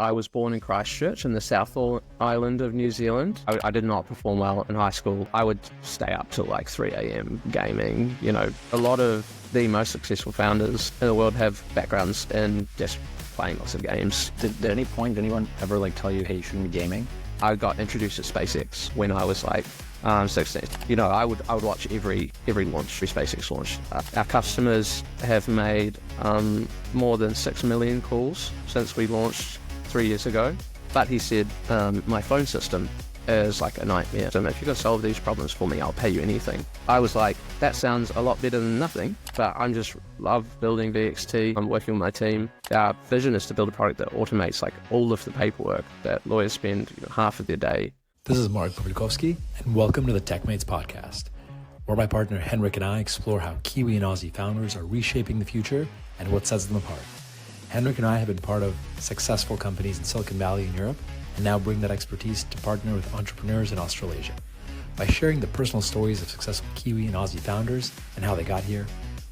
I was born in Christchurch in the South Island of New Zealand. I did not perform well in high school. I would stay up till like 3 a.m. gaming. You know, a lot of the most successful founders in the world have backgrounds in just playing lots of games. Did at any point, did anyone ever like tell you, hey, you shouldn't be gaming? I got introduced to SpaceX when I was like 16. You know, I would watch every launch, every SpaceX launch. Our customers have made more than 6 million calls since we launched 3 years ago. But he said, my phone system is like a nightmare. So if you can solve these problems for me, I'll pay you anything. I was like, that sounds a lot better than nothing, but I'm just love building VXT. I'm working with my team. Our vision is to build a product that automates like all of the paperwork that lawyers spend half of their day. This is Mark Pavlyukovskyy, and welcome to the TechMates podcast, where my partner Hendrik and I explore how Kiwi and Aussie founders are reshaping the future and what sets them apart. Hendrik and I have been part of successful companies in Silicon Valley and Europe, and now bring that expertise to partner with entrepreneurs in Australasia. By sharing the personal stories of successful Kiwi and Aussie founders and how they got here,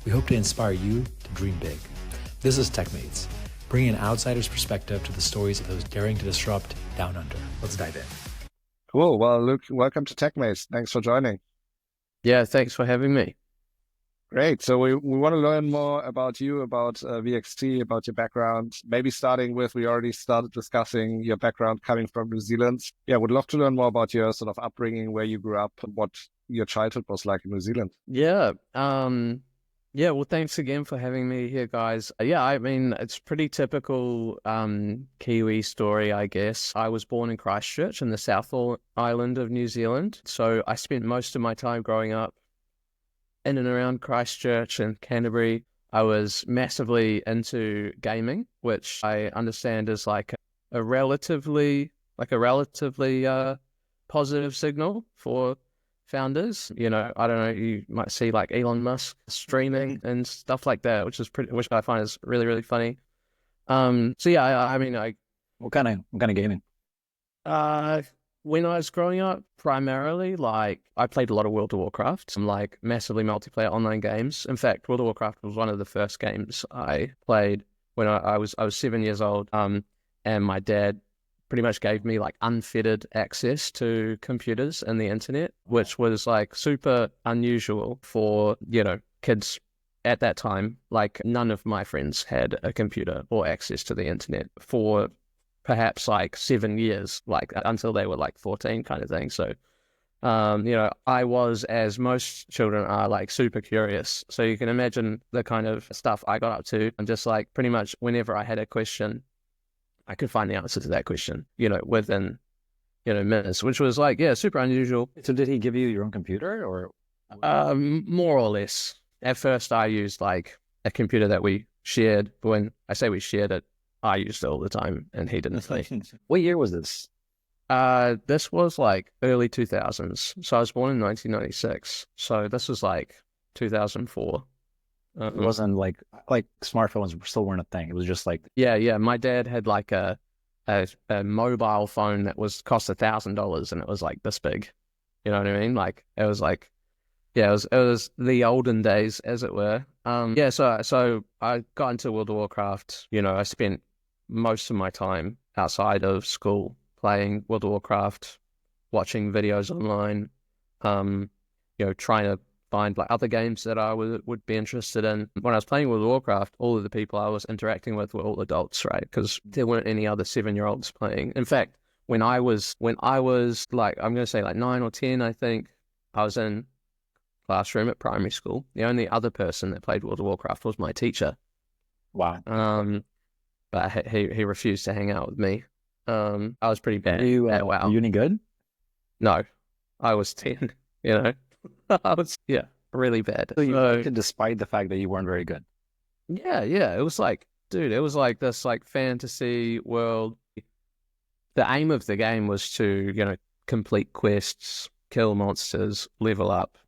we hope to inspire you to dream big. This is TechMates, bringing an outsider's perspective to the stories of those daring to disrupt down under. Let's dive in. Cool. Well, Luke, welcome to TechMates. Thanks for joining. Yeah, thanks for having me. Great. So we want to learn more about you, about VXT, about your background. Maybe starting with, we already started discussing your background coming from New Zealand. Yeah, would love to learn more about your sort of upbringing, where you grew up, what your childhood was like in New Zealand. Yeah. Well, thanks again for having me here, guys. Yeah, I mean, it's pretty typical Kiwi story, I guess. I was born in Christchurch in the South Island of New Zealand. So I spent most of my time growing up in and around Christchurch and Canterbury. I was massively into gaming, which I understand is like a relatively positive signal for founders. You know, I don't know, you might see like Elon Musk streaming and stuff like that, which I find is really, really funny. What kind of gaming? When I was growing up, primarily, like, I played a lot of World of Warcraft, some like massively multiplayer online games. In fact, World of Warcraft was one of the first games I played when I was 7 years old. And my dad pretty much gave me like unfettered access to computers and the internet, which was like super unusual for, you know, kids at that time. Like, none of my friends had a computer or access to the internet for perhaps like 7 years, like until they were like 14 kind of thing. So, I was, as most children are, like super curious. So you can imagine the kind of stuff I got up to. And just like pretty much whenever I had a question, I could find the answer to that question, you know, within, minutes, which was like, yeah, super unusual. So did he give you your own computer or? More or less. At first I used like a computer that we shared. But when I say we shared it, I used it all the time and he didn't. What year was this? This was like early 2000s. So I was born in 1996. So this was like 2004. It wasn't like smartphones still weren't a thing. It was just like... Yeah. My dad had like a mobile phone that cost $1,000 and it was like this big. You know what I mean? Like, it was like, yeah, it was the olden days, as it were. So I got into World of Warcraft. You know, I spent most of my time outside of school playing World of Warcraft, watching videos online, trying to find like other games that I would be interested in. When I was playing World of Warcraft, all of the people I was interacting with were all adults, right? Because there weren't any other 7-year-olds playing. In fact, when I was like, I'm going to say like 9 or 10, I think, I was in classroom at primary school. The only other person that played World of Warcraft was my teacher. Wow. But he refused to hang out with me. I was pretty bad. Were you any good? No, I was 10. You know, I was really bad. So you liked it despite the fact that you weren't very good. Yeah. It was like, dude, it was like this like fantasy world. The aim of the game was to complete quests, kill monsters, level up,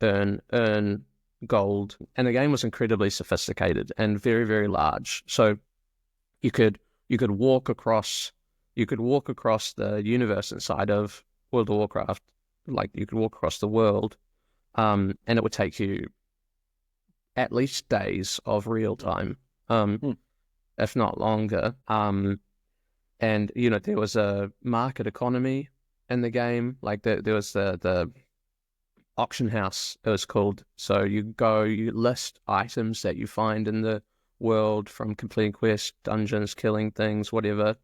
earn gold, and the game was incredibly sophisticated and very, very large. So you could walk across the universe inside of World of Warcraft, like you could walk across the world, and it would take you at least days of real time, if not longer. And, you know, there was a market economy in the game. Like there was the auction house, it was called. So you list items that you find in the world from completing quests, dungeons, killing things, whatever.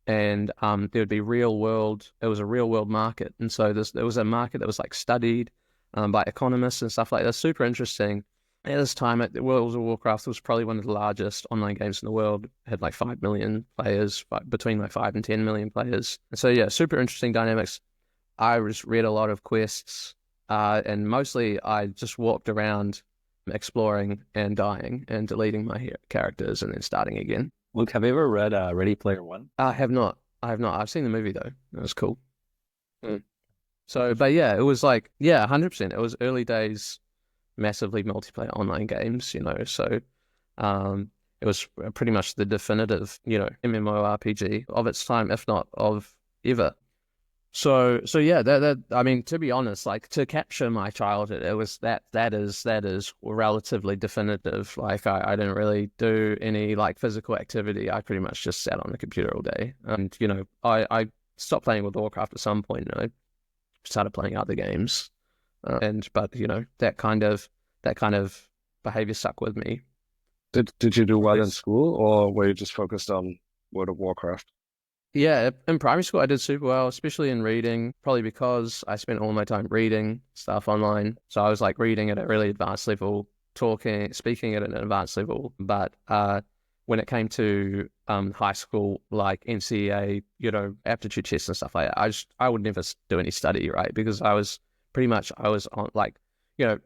And there would be it was a real world market. And so there was a market that was like studied by economists and stuff like that. Super interesting. At this time, at World of Warcraft was probably one of the largest online games in the world. It had like 5 million players, between like 5 and 10 million players. And so yeah, super interesting dynamics. I just read a lot of quests, and mostly I just walked around exploring and dying and deleting my characters and then starting again. Luke, have you ever read Ready Player One? I have not. I've seen the movie though. It was cool. So, but yeah, it was like, 100%. It was early days, massively multiplayer online games, you know. So, it was pretty much the definitive, you know, MMORPG of its time, if not of ever. So yeah, that I mean, to be honest, like to capture my childhood, it was that is relatively definitive. Like I didn't really do any like physical activity. I pretty much just sat on the computer all day. And you know, I stopped playing World of Warcraft at some point. You know, started playing other games, but you know, that kind of behavior stuck with me. Did you do well in school, or were you just focused on World of Warcraft? Yeah, in primary school, I did super well, especially in reading, probably because I spent all my time reading stuff online. So I was like reading at a really advanced level, speaking at an advanced level. But when it came to high school, like NCEA, you know, aptitude tests and stuff like that, I would never do any study, right? Because I was on like, you know,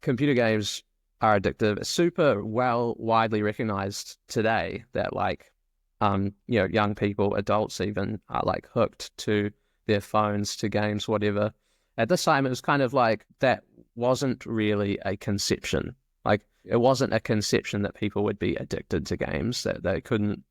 computer games are addictive. It's super widely recognized today that like, you know, young people, adults even, are like hooked to their phones, to games, whatever. At this time, it was kind of like that wasn't really a conception. Like it wasn't a conception that people would be addicted to games, that they couldn't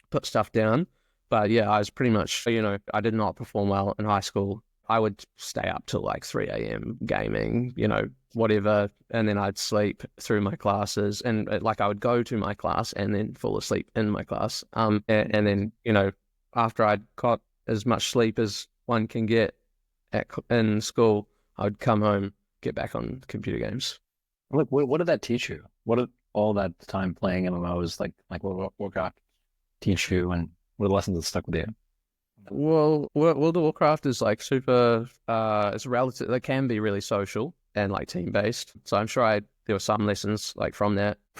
put stuff down. But yeah, I was pretty much, you know, I did not perform well in high school. I would stay up till like 3 a.m. gaming, you know, whatever, and then I'd sleep through my classes, and like I would go to my class and then fall asleep in my class. And then, you know, after I'd got as much sleep as one can get in school, I would come home, get back on computer games. Look, what did that teach you? What did all that time playing MMOs like World of Warcraft teach you, and what are the lessons that stuck with you? Well, World of Warcraft is like super, it's relative, it can be really social and like team based. So I'm sure there were some lessons like from that. I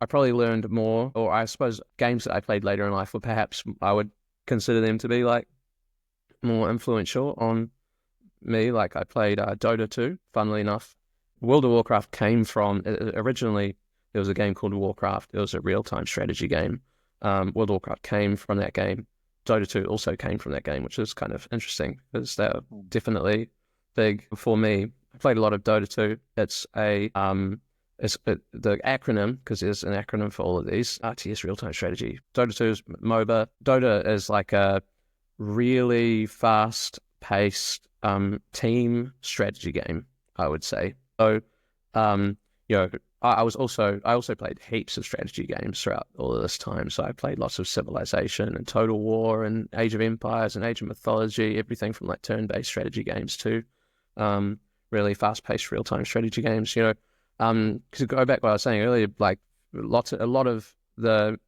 probably learned more, or I suppose games that I played later in life were perhaps, I would consider them to be like more influential on me. Like I played Dota 2, funnily enough. World of Warcraft came from, originally there was a game called Warcraft. It was a real-time strategy game. World of Warcraft came from that game. Dota 2 also came from that game, which is kind of interesting because they're definitely big for me. I played a lot of Dota 2. It's the acronym, because there's an acronym for all of these, RTS, real-time strategy. Dota 2 is MOBA. Dota is like a really fast-paced team strategy game, I would say. So, you know, I also played heaps of strategy games throughout all of this time. So I played lots of Civilization and Total War and Age of Empires and Age of Mythology, everything from like turn-based strategy games to really fast-paced real-time strategy games. You know, to go back to what I was saying earlier, like a lot of the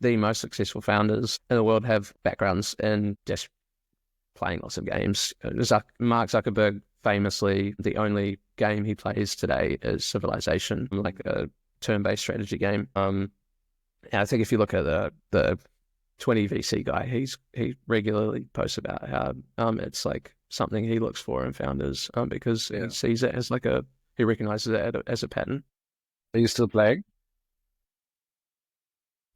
most successful founders in the world have backgrounds in just playing lots of games. Mark Zuckerberg, famously, the only game he plays today is Civilization, like a turn-based strategy game. And I think if you look at the 20 VC guy, he regularly posts about how it's like something he looks for in founders, because he sees it as he recognizes it as a pattern. Are you still playing?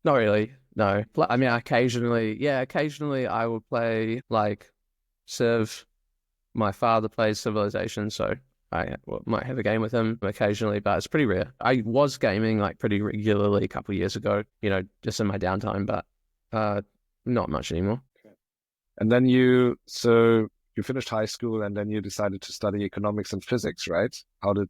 Not really, no. I mean, occasionally I will play like Civ. My father plays Civilization, so I might have a game with him occasionally, but it's pretty rare. I was gaming like pretty regularly a couple of years ago, you know, just in my downtime, but not much anymore. And then you finished high school, and then you decided to study economics and physics, right? How did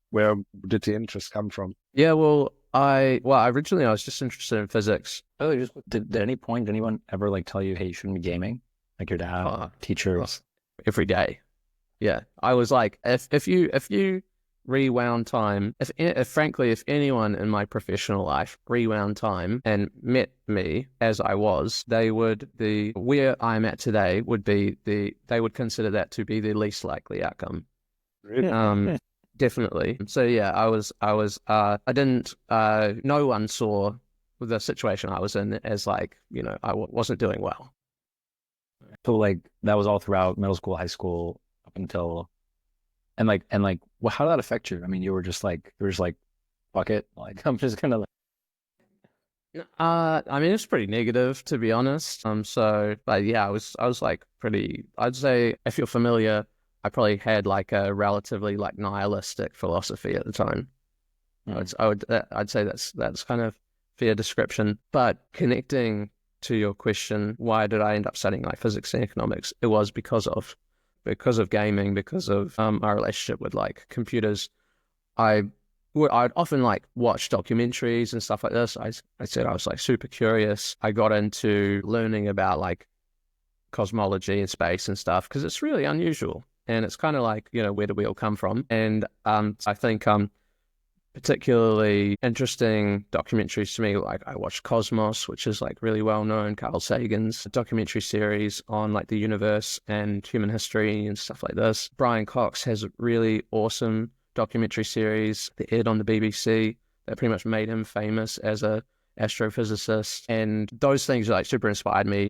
where did the interest come from? Yeah, well, Originally I was just interested in physics. Oh, did at any point did anyone ever like tell you, hey, you shouldn't be gaming? Like your dad, teachers? Every day. Yeah. I was like, if you rewound time, if frankly, if anyone in my professional life rewound time and met me as I was, where I'm at today they would consider that to be the least likely outcome. Really? Definitely. So yeah, no one saw the situation I was in as like, I wasn't doing well. So like that was all throughout middle school, high school, up until, and well, how did that affect you? I mean, you were just like, fuck it, like I'm just gonna. I mean, it's pretty negative, to be honest. But yeah, I was like pretty. I'd say if you're familiar, I probably had like a relatively like nihilistic philosophy at the time. I'd say that's kind of fair description. But connecting to your question, why did I end up studying like physics and economics? It was because of gaming, because of my relationship with like computers. I'd often like watch documentaries and stuff like this. I said I was like super curious. I got into learning about like cosmology and space and stuff because it's really unusual. And it's kind of like, where do we all come from? And I think particularly interesting documentaries to me, like I watched Cosmos, which is like really well known, Carl Sagan's documentary series on like the universe and human history and stuff like this. Brian Cox has a really awesome documentary series that aired on the BBC that pretty much made him famous as a astrophysicist. And those things like super inspired me.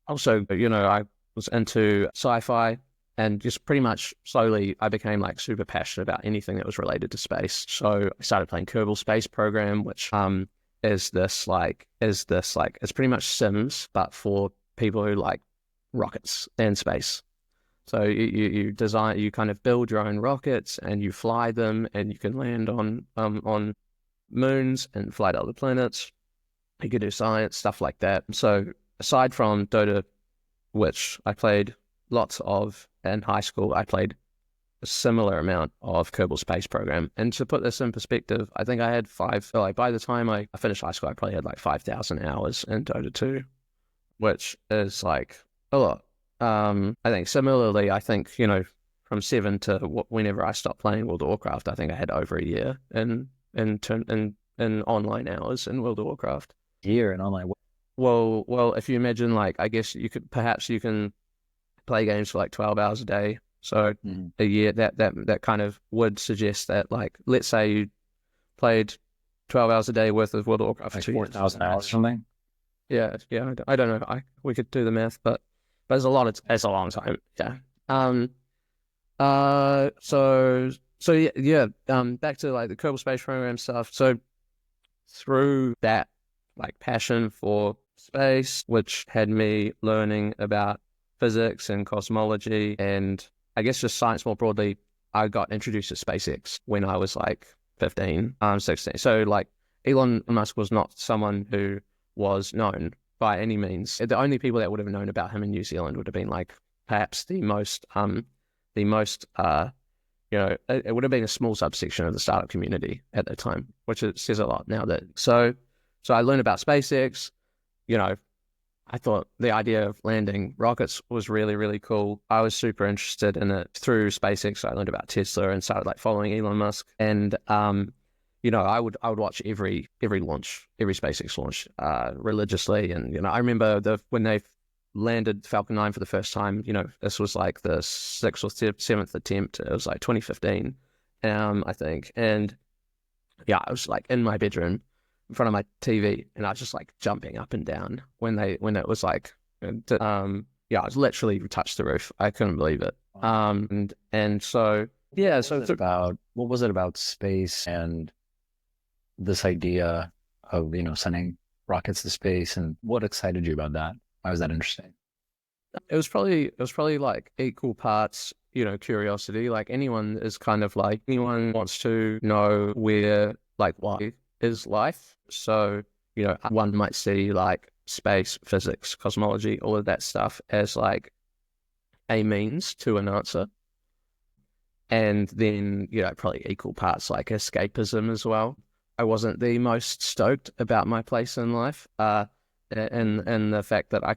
Also, I was into sci-fi. And just pretty much slowly, I became like super passionate about anything that was related to space. So I started playing Kerbal Space Program, which is it's pretty much Sims, but for people who like rockets and space. So you design, you kind of build your own rockets and you fly them, and you can land on moons and fly to other planets. You can do science, stuff like that. So aside from Dota, which I played lots of in high school, I played a similar amount of Kerbal Space Program. And to put this in perspective, I think I had by the time I finished high school, I probably had like 5,000 hours in Dota 2, which is like a lot. I think similarly, from 7 to whenever I stopped playing World of Warcraft, I think I had over a year in online hours in World of Warcraft. Year in online. Well, if you imagine, like, I guess you can play games for like 12 hours a day. So a year, that kind of would suggest that, like, let's say you played 12 hours a day worth of World of Warcraft. Like 4,000 hours or something? Yeah. I don't know. We could do the math, but it's a lot. It's a long time. Yeah. So yeah. Back to like the Kerbal Space Program stuff. So through that, like, passion for space, which had me learning about physics and cosmology, and I guess just science more broadly, I got introduced to SpaceX when I was like 15, 16. So like Elon Musk was not someone who was known by any means. The only people that would have known about him in New Zealand would have been like perhaps it would have been a small subsection of the startup community at the time, which it says a lot now. So I learned about SpaceX. I thought the idea of landing rockets was really, really cool. I was super interested in it through SpaceX. I learned about Tesla and started like following Elon Musk. And I would watch every launch, every SpaceX launch religiously. And I remember when they landed Falcon 9 for the first time. This was like the 6th or 7th attempt. It was like 2015, I think. And yeah, I was like in my bedroom in front of my TV, and I was just like jumping up and down when it was like, I was literally touched the roof. I couldn't believe it. And so yeah, so what was it about space and this idea of sending rockets to space, and what excited you about that? Why was that interesting? It was probably like equal parts, curiosity. Like anyone wants to know where, like, why is life. So, one might see like space, physics, cosmology, all of that stuff as like a means to an answer. And then, probably equal parts like escapism as well. I wasn't the most stoked about my place in life. And the fact that I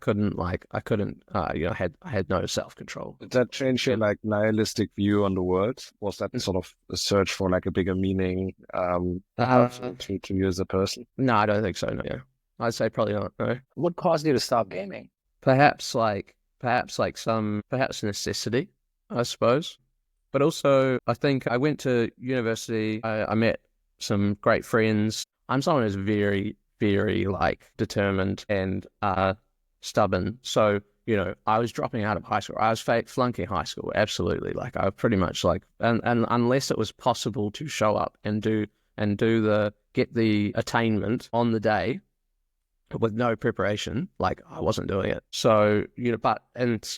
had no self-control. Did that change your like nihilistic view on the world? Was that sort of a search for like a bigger meaning to you as a person? No, I don't think so. No, I'd say probably not. No. What caused you to stop gaming? Perhaps necessity, I suppose. But also, I think I went to university. I met some great friends. I'm someone who's very, very like determined and stubborn. So, I was dropping out of high school. I was flunking high school. Absolutely. Like I pretty much like, and unless it was possible to show up and get the attainment on the day with no preparation, like I wasn't doing it. So,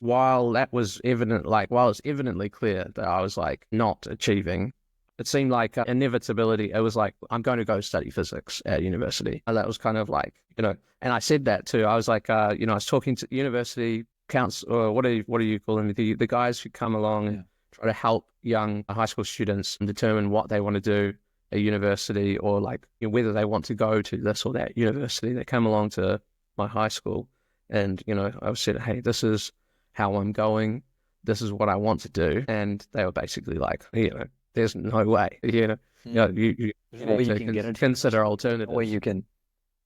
while it's evidently clear that I was like not achieving, it seemed like inevitability. It was like, I'm going to go study physics at university. And that was kind of like, and I said that too. I was like, I was talking to university council, or what do you call them? The guys who come along and try to help young high school students determine what they want to do at university, or like whether they want to go to this or that university. They come along to my high school and, I said, hey, this is how I'm going. This is what I want to do. And they were basically like, there's no way, you can consider alternatives. Way you can.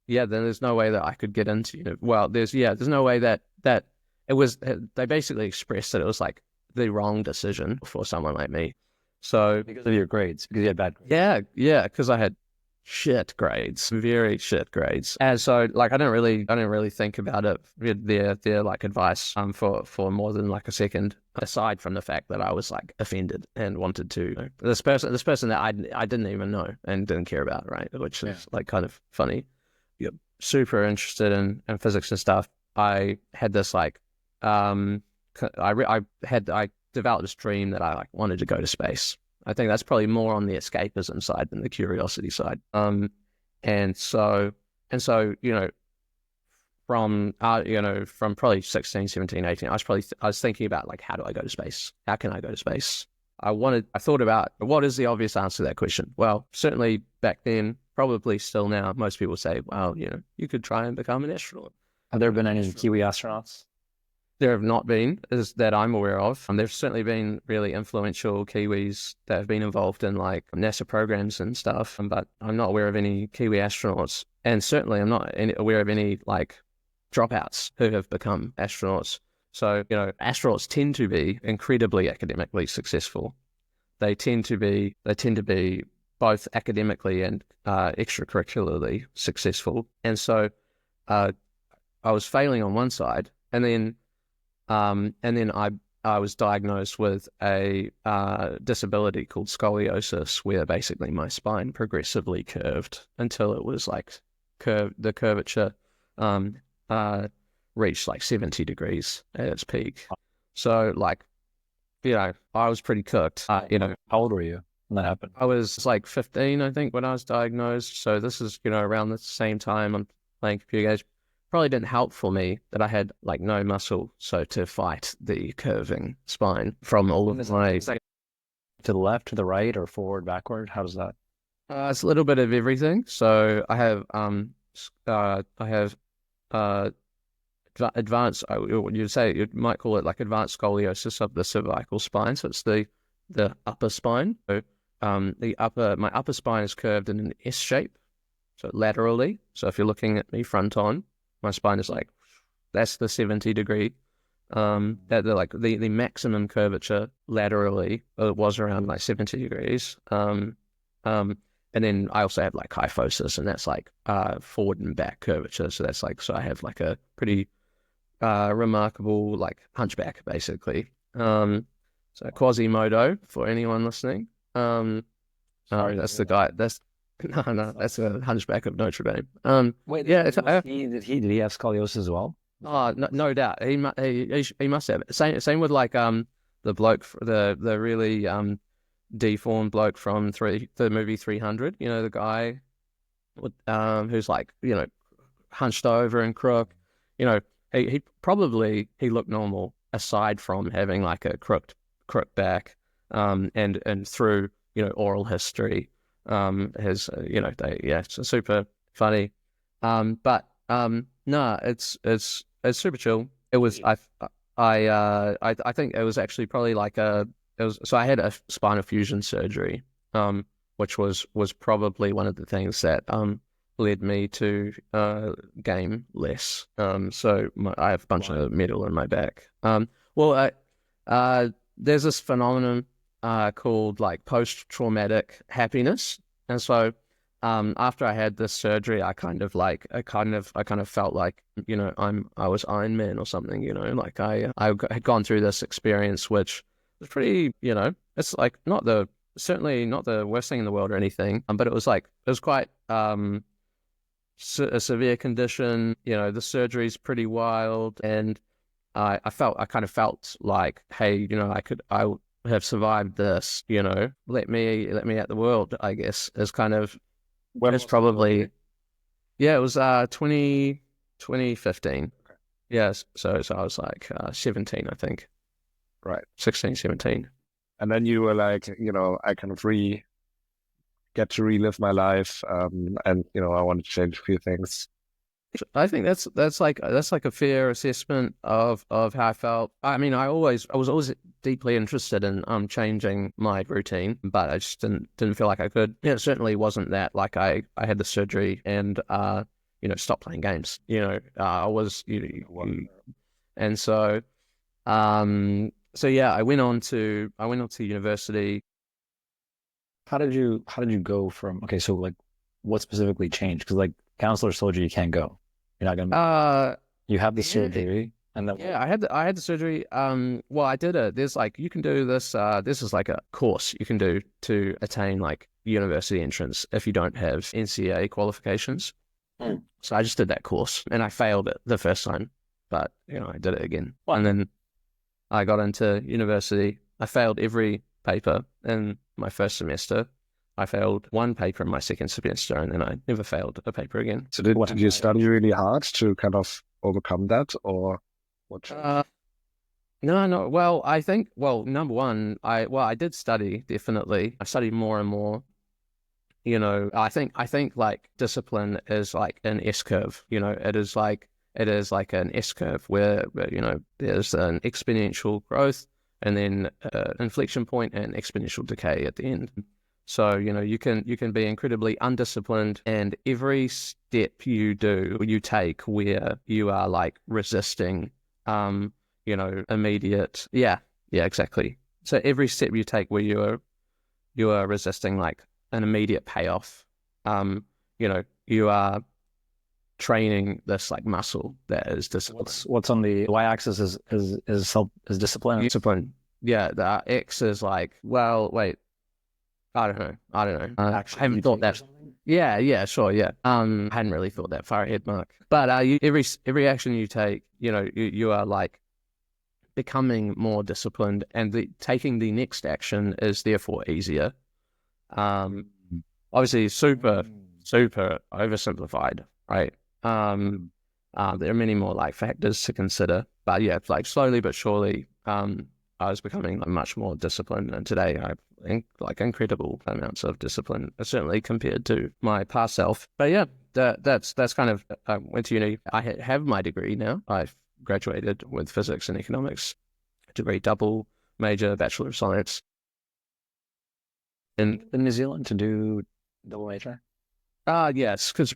Yeah, then there's no way that I could get into, there's no way that it was, they basically expressed that it was like the wrong decision for someone like me. So because of your grades, because you had bad grades. Yeah, because I had shit grades, very shit grades. And so like I don't really think about it, their like advice for more than like a second, aside from the fact that I was like offended and wanted to this person that I didn't even know and didn't care about, right? Which is like kind of funny. Super interested in physics and stuff. I had this like I developed this dream that I like wanted to go to space. I think that's probably more on the escapism side than the curiosity side. And so from probably 16, 17, 18, I was thinking about like, how do I go to space? How can I go to space? I thought about what is the obvious answer to that question? Well, certainly back then, probably still now, most people say, well, you could try and become an astronaut. Have there been any Kiwi astronauts? There have not been, as that I'm aware of. There's certainly been really influential Kiwis that have been involved in like NASA programs and stuff, but I'm not aware of any Kiwi astronauts. And certainly I'm not aware of any like dropouts who have become astronauts. So, astronauts tend to be incredibly academically successful. They tend to be both academically and extracurricularly successful. And so I was failing on one side, and then I was diagnosed with a disability called scoliosis, where basically my spine progressively curved until it was like the curvature reached like 70 degrees at its peak. So like, I was pretty cooked. How old were you when that happened? I was like 15, I think, when I was diagnosed. So this is, around the same time I'm playing computer games. Probably didn't help for me that I had like no muscle, so to fight the curving spine from all of my... To the left, to the right, or forward, backward? How does that? It's a little bit of everything. So I have advanced, you might call it like advanced scoliosis of the cervical spine. So it's the upper spine. So my upper spine is curved in an S shape, so laterally. So if you're looking at me front on, my spine is like, that's the 70 degree. The maximum curvature laterally was around like 70 degrees. And then I also have like kyphosis, and that's like forward and back curvature. So that's like, so I have like a pretty remarkable like hunchback basically. So Quasimodo for anyone listening. Sorry, that's the guy. That's that's a Hunchback of Notre Dame. Wait, yeah, did he have scoliosis as well? Oh, no doubt. He must have. Same with like the bloke, the really deformed bloke from the movie 300. The guy with, who's like hunched over and crook. He probably looked normal aside from having like a crooked back, and through oral history. His, it's super funny. No, it's super chill. It was, I think it was actually probably so I had a spinal fusion surgery, which was probably one of the things that, led me to game less. So I have a bunch of metal in my back. There's this phenomenon called like post-traumatic happiness, and so after I had this surgery, I kind of felt like, I was Iron Man or something, like I had gone through this experience, which was pretty, it's like certainly not the worst thing in the world or anything, but it was quite a severe condition. The surgery's pretty wild, and I kind of felt like, hey, I have survived this. Let me at the world, I guess, is kind of. It's probably, it was 2015. Okay. Yes, so I was like 17, I think. Right. 16, 17. And then you were like, I kind of get to relive my life, and I want to change a few things. I think that's like a fair assessment of how I felt. I mean, I was always deeply interested in changing my routine, but I just didn't feel like I could. It certainly wasn't that like I had the surgery and stopped playing games. I was and so yeah, I went on to university. How did you go from, okay, so like what specifically changed? Because like counselors told you can't go. You're not gonna. You have the surgery, and then I had the surgery. Well, I did it. There's you can do this. This is like a course you can do to attain like university entrance if you don't have NCA qualifications. So I just did that course, and I failed it the first time, but I did it again, and then I got into university. I failed every paper in my first semester. I failed one paper in my second semester, and then I never failed a paper again. So did you study really hard to kind of overcome that, or what? No. Well, I think, number one, I did study, definitely. I studied more and more. I think like discipline is like an S curve. It is like an S curve where there's an exponential growth and then inflection point and exponential decay at the end. So, you can be incredibly undisciplined, and every step you take where you are like resisting, immediate. Yeah, exactly. So every step you take where you are resisting like an immediate payoff, you are training this like muscle that is discipline. What's on the y-axis is discipline. Discipline. Yeah, the X is like, well, wait. I don't know. I haven't thought that. Yeah, sure, yeah. I hadn't really thought that far ahead, Mark. But every action you take, you are like becoming more disciplined, and taking the next action is therefore easier. Obviously, super oversimplified, right? There are many more like factors to consider, but yeah, like slowly but surely, I was becoming much more disciplined, and today I think like incredible amounts of discipline, certainly compared to my past self. But yeah, that's kind of. I went to uni. I have my degree now. I've graduated with physics and economics degree, double major, Bachelor of Science. In New Zealand to do double major? Yes, because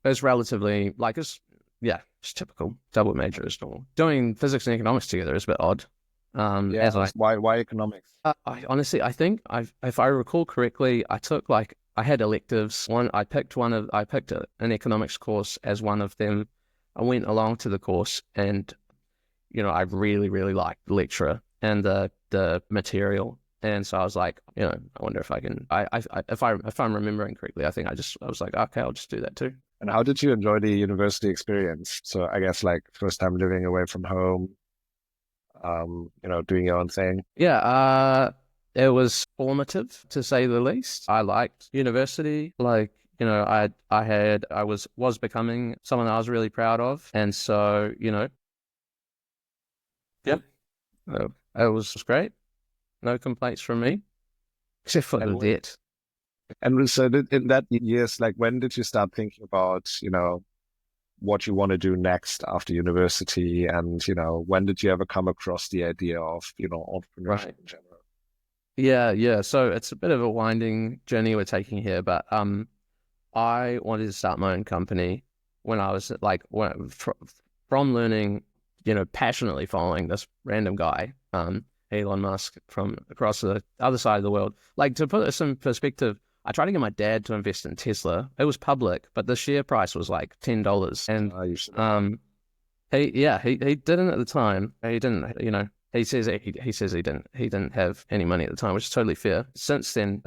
it's relatively it's typical. Double major is normal. Doing physics and economics together is a bit odd. Why economics? I think if I recall correctly, I took I had electives. I picked an economics course as one of them. I went along to the course, and I really, really liked the lecturer and the material. And so I was like, I wonder if I can. If I'm remembering correctly, I think I was like, okay, I'll just do that too. And how did you enjoy the university experience? So I guess first time living away from home, doing your own thing. Yeah, it was formative to say the least. I liked university. I was becoming someone I was really proud of, and so it was great. No complaints from me, except for the debt. And so in that years, like when did you start thinking about, what you want to do next after university? And, when did you ever come across the idea of, entrepreneurship in general? Yeah. So it's a bit of a winding journey we're taking here, but I wanted to start my own company when I was like, from learning, passionately following this random guy, Elon Musk, from across the other side of the world. Like, to put this in perspective, I tried to get my dad to invest in Tesla. It was public, but the share price was like $10. And he didn't at the time. He didn't, he says he didn't have any money at the time, which is totally fair. Since then,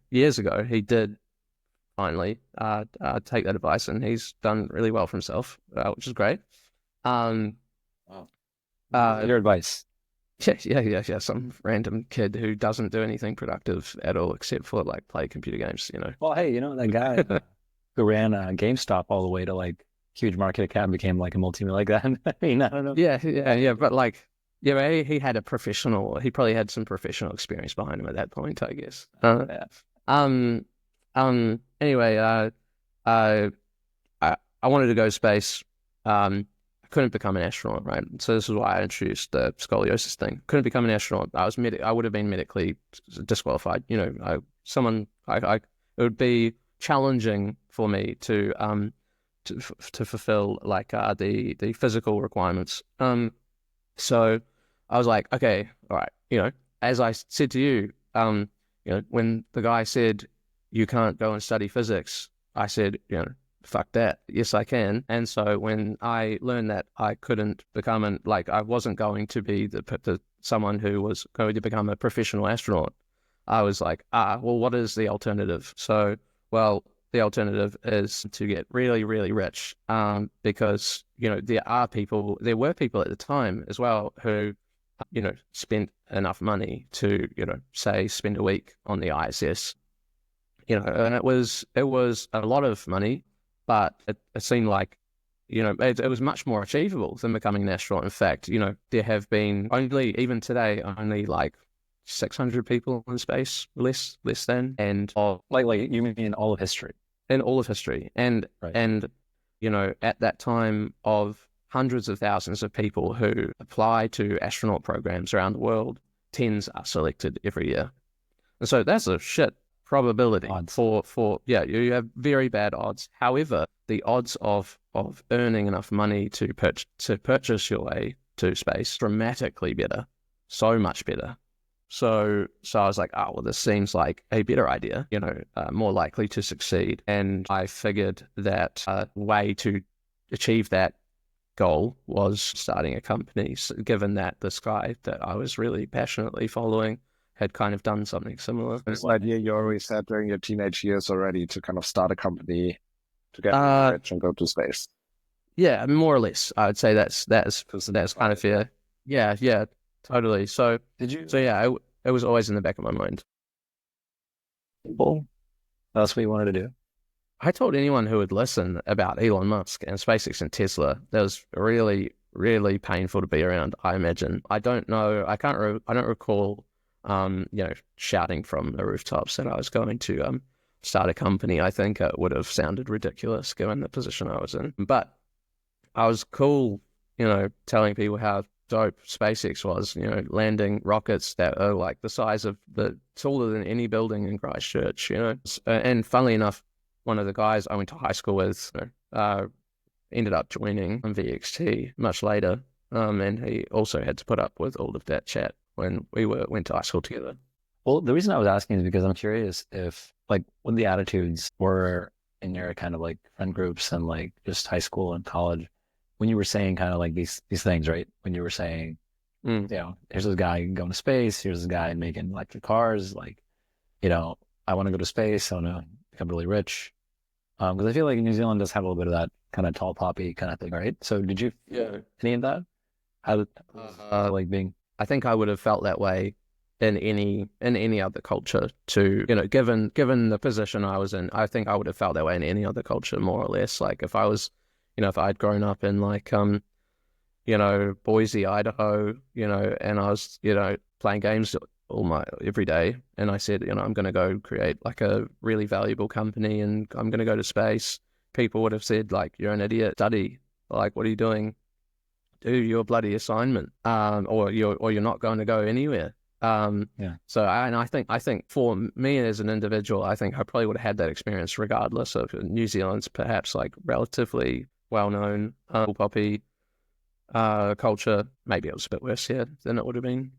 years ago, he did finally take that advice, and he's done really well for himself, which is great. Wow. Your advice? Yeah. Some random kid who doesn't do anything productive at all except for like play computer games. Well, hey, that guy who ran GameStop all the way to like huge market cap became like a multi-million like that. I mean, I don't know. Yeah. But like, he had he probably had some professional experience behind him at that point, I guess. Anyway, I wanted to go to space. I couldn't become an astronaut, right? So this is why I introduced the scoliosis thing. Couldn't become an astronaut. I would have been medically disqualified. It would be challenging for me to fulfill like the physical requirements. So I was like, okay, all right. As I said to you, when the guy said you can't go and study physics, I said, fuck that. Yes, I can. And so when I learned that I couldn't become I wasn't going to be someone who was going to become a professional astronaut, I was like, well, what is the alternative? So, the alternative is to get really, really rich, because, there were people at the time as well who, spent enough money to, say, spend a week on the ISS, and it was a lot of money. But it seemed like, it was much more achievable than becoming an astronaut. In fact, there have been even today, only like 600 people in space, less than, and like you mean in all of history? In all of history, and right. And at that time, of hundreds of thousands of people who apply to astronaut programs around the world, tens are selected every year, and so that's a shit probability odds. You have very bad odds. However, the odds of earning enough money to purchase your way to space dramatically better, so much better. So I was like, this seems like a better idea, more likely to succeed. And I figured that a way to achieve that goal was starting a company, given that this guy that I was really passionately following had kind of done something similar. This idea you always had during your teenage years already, to kind of start a company to get rich and go to space. Yeah, more or less. I would say that's kind of fair. Yeah, totally. So it was always in the back of my mind. Well, that's what you wanted to do. I told anyone who would listen about Elon Musk and SpaceX and Tesla. That was really, really painful to be around, I imagine. I don't know. I don't recall shouting from the rooftops that I was going to start a company. I think it would have sounded ridiculous given the position I was in. But I was cool, telling people how dope SpaceX was, landing rockets that are like the size of taller than any building in Christchurch, And funnily enough, one of the guys I went to high school with ended up joining VXT much later. And he also had to put up with all of that chat when we went to high school together. Well, the reason I was asking is because I'm curious if, like, when the attitudes were in your kind of like friend groups and like just high school and college, when you were saying kind of like these things, right? When you were saying, here's this guy going to space, here's this guy making electric cars, like, I want to go to space, I want to become really rich. Because I feel like New Zealand does have a little bit of that kind of tall poppy kind of thing, right? So did you feel any of that? How like being? I think I would have felt that way in any other culture too. Given the position I was in, I think I would have felt that way in any other culture, more or less. Like if I was, if I'd grown up in like Boise, Idaho, and I was, playing games every day, and I said, I'm going to go create like a really valuable company, and I'm going to go to space, people would have said like, you're an idiot, study, like, what are you doing? Do your bloody assignment, or you're not going to go anywhere. So I think for me as an individual, I think I probably would have had that experience regardless of New Zealand's perhaps like relatively well-known poppy culture. Maybe it was a bit worse here than it would have been.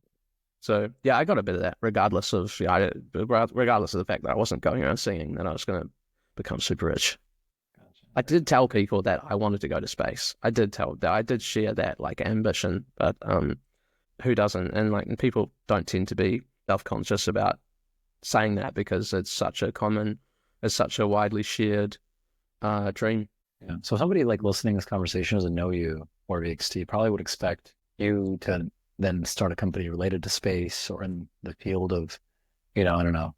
So yeah, I got a bit of that regardless of the fact that I wasn't going around singing that I was going to become super rich. I did tell people that I wanted to go to space. I did share that like ambition, but who doesn't? And people don't tend to be self-conscious about saying that because it's such a widely shared dream. Yeah. So somebody like listening to this conversation doesn't know you or VXT probably would expect you to then start a company related to space or in the field of, I don't know,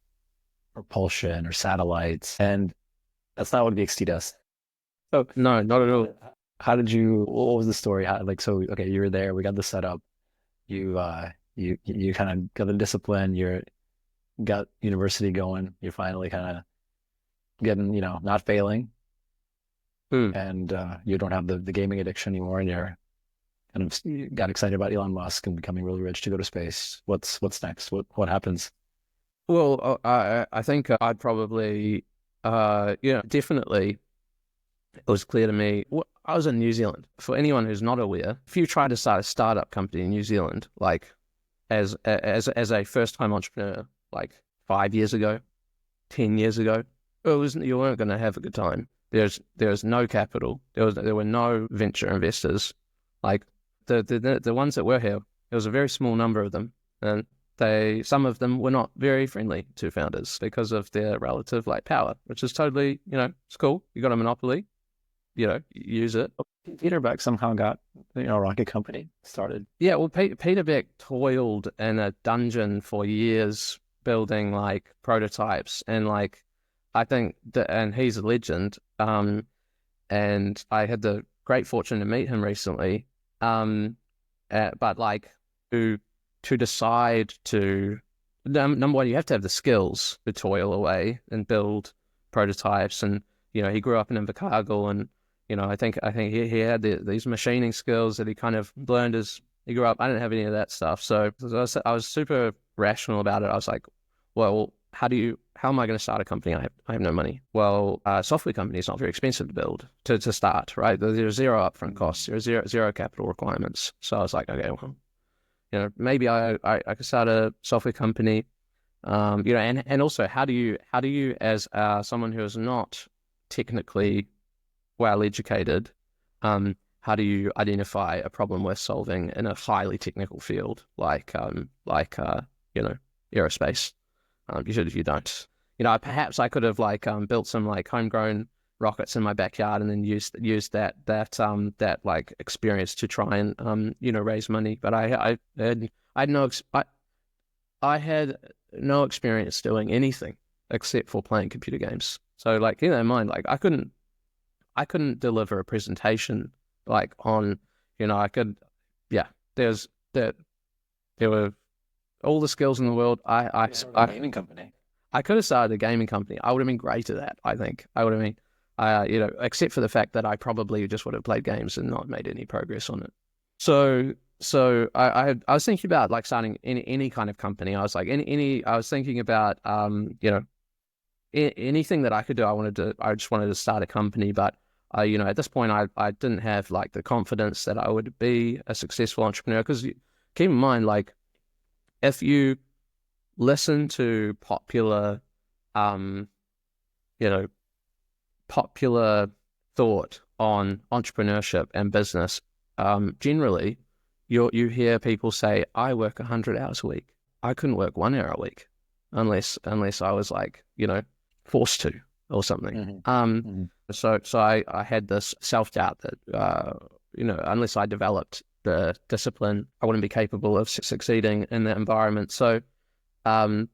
propulsion or satellites. And that's not what VXT does. So no, not at all. What was the story? Okay, you were there, we got the setup. You kind of got the discipline, you got university going, you're finally kind of getting, not failing. And you don't have the gaming addiction anymore, and you're kind of got excited about Elon Musk and becoming really rich to go to space. What's next? What happens? Well, I think I'd probably, definitely, it was clear to me. I was in New Zealand. For anyone who's not aware, if you try to start a startup company in New Zealand, like as a first-time entrepreneur, like 5 years ago, 10 years ago, you weren't going to have a good time. There's no capital. There were no venture investors. Like the ones that were here, there was a very small number of them, and some of them were not very friendly to founders because of their relative power, which is totally, it's cool. You got a monopoly, use it. Peter Beck somehow got, a rocket company started. Yeah, well, Peter Beck toiled in a dungeon for years building prototypes, and I think and he's a legend. And I had the great fortune to meet him recently. But to decide to, number one, you have to have the skills to toil away and build prototypes. And, he grew up in Invercargill, and, I think he had these machining skills that he kind of learned as he grew up. I didn't have any of that stuff. So I was super rational about it. I was like, well, how am I going to start a company? I have no money. Well, a software company is not very expensive to build, to start, right? There's zero upfront costs. There's zero capital requirements. So I was like, okay, well, maybe I could start a software company. And also how do you as someone who is not technically well educated, how do you identify a problem worth solving in a highly technical field like aerospace? You don't. Perhaps I could have built some built rockets in my backyard and then used that experience to try and raise money. But I had no experience doing anything except for playing computer games. So I couldn't deliver a presentation on there were all the skills in the world. A gaming company. I could have started a gaming company. I would have been great at that. I think I would have been, except for the fact that I probably just would have played games and not made any progress on it. So I was thinking about starting any kind of company. I was I was thinking about anything that I could do. I just wanted to start a company, but at this point I didn't have the confidence that I would be a successful entrepreneur, because keep in mind if you listen to popular thought on entrepreneurship and business, generally you hear people say, I work 100 hours a week. I couldn't work 1 hour a week unless I was forced to or something. So I had this self-doubt that unless I developed the discipline, I wouldn't be capable of succeeding in that environment. So I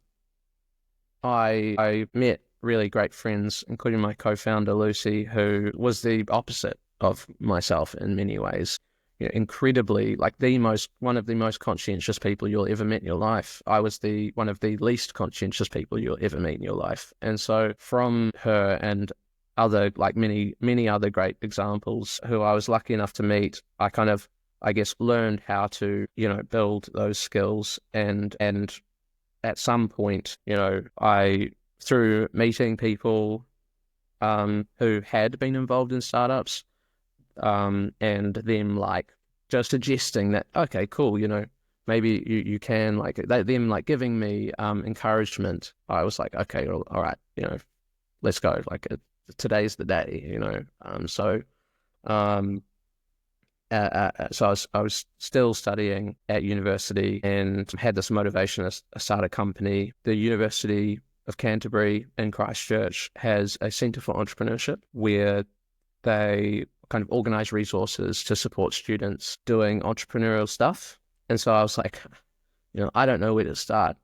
met really great friends, including my co-founder Lucy, who was the opposite of myself in many ways. incredibly, like one of the most conscientious people you'll ever meet in your life. I was one of the least conscientious people you'll ever meet in your life. And so from her and other, like many other great examples who I was lucky enough to meet, I kind of, I guess, learned how to, build those skills. And at some point, through meeting people who had been involved in startups, and them like just suggesting that, okay, cool, maybe you can, like them like giving me encouragement. I was like, okay, all right, let's go. Like today's the day, So I was still studying at university and had this motivation to start a company. The University of Canterbury in Christchurch has a Centre for Entrepreneurship where they kind of organize resources to support students doing entrepreneurial stuff. And so I was like, I don't know where to start,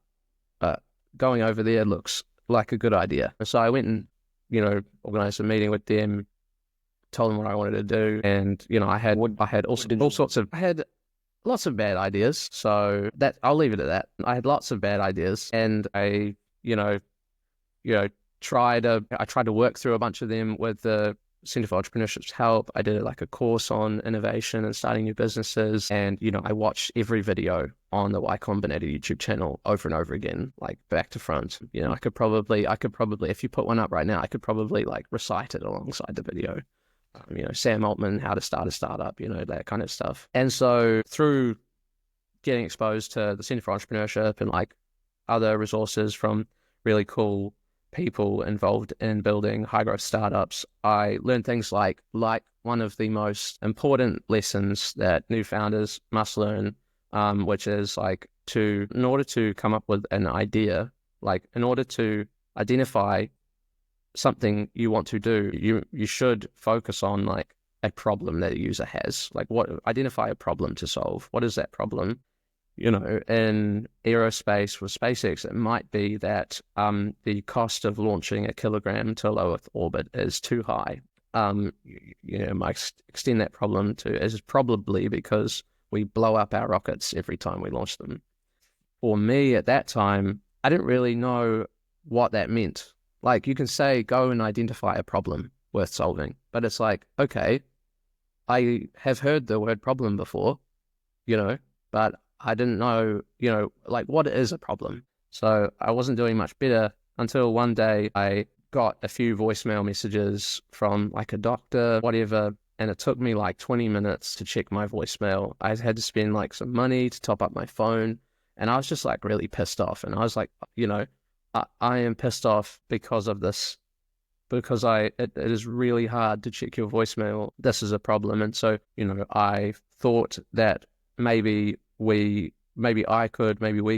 but going over there looks like a good idea. And so I went and, organized a meeting with them, told them what I wanted to do. And, I had lots of bad ideas. So that I'll leave it at that. I had lots of bad ideas, and I tried to work through a bunch of them with the Centre for Entrepreneurship's help. I did like a course on innovation and starting new businesses. And, I watched every video on the Y Combinator YouTube channel over and over again, like back to front. I could probably, if you put one up right now, I could probably like recite it alongside the video. Sam Altman, how to start a startup, that kind of stuff. And so through getting exposed to the Centre for Entrepreneurship and like other resources from really cool people involved in building high growth startups, I learned things like one of the most important lessons that new founders must learn, which is like in order to come up with an idea, like in order to identify something you want to do, you should focus on like a problem that a user has. Like identify a problem to solve. What is that problem? In aerospace with SpaceX, it might be that the cost of launching a kilogram to low Earth orbit is too high. Might extend that problem to is probably because we blow up our rockets every time we launch them. For me at that time, I didn't really know what that meant. Like you can say, go and identify a problem worth solving, but it's like, okay, I have heard the word problem before, but I didn't know, like what is a problem. So I wasn't doing much better until one day I got a few voicemail messages from like a doctor, whatever. And it took me like 20 minutes to check my voicemail. I had to spend like some money to top up my phone. And I was just like really pissed off. And I was like, I am pissed off because of this, because it is really hard to check your voicemail. This is a problem. And so, I thought that maybe we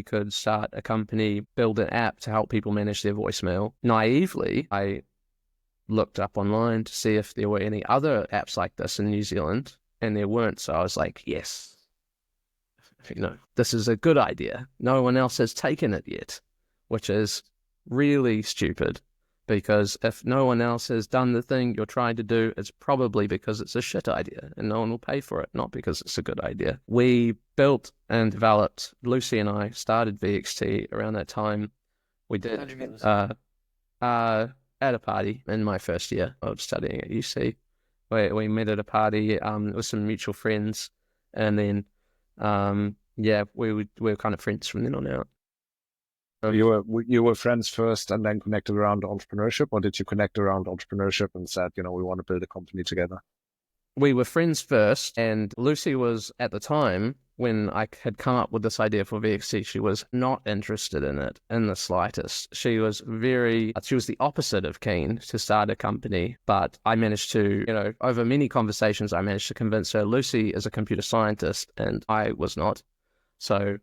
could start a company, build an app to help people manage their voicemail. Naively, I looked up online to see if there were any other apps like this in New Zealand, and there weren't. So I was like, yes, this is a good idea. No one else has taken it yet, which is really stupid. Because if no one else has done the thing you're trying to do, it's probably because it's a shit idea and no one will pay for it, not because it's a good idea. We built and developed, Lucy and I started VXT around that time. We did at a party in my first year of studying at UC. We met at a party with some mutual friends, and then we were kind of friends from then on out. You were friends first and then connected around entrepreneurship, or did you connect around entrepreneurship and said, we want to build a company together? We were friends first, and Lucy was, at the time, when I had come up with this idea for VXT, she was not interested in it in the slightest. She was the opposite of keen to start a company, but I managed to, over many conversations, I managed to convince her. Lucy is a computer scientist and I was not. So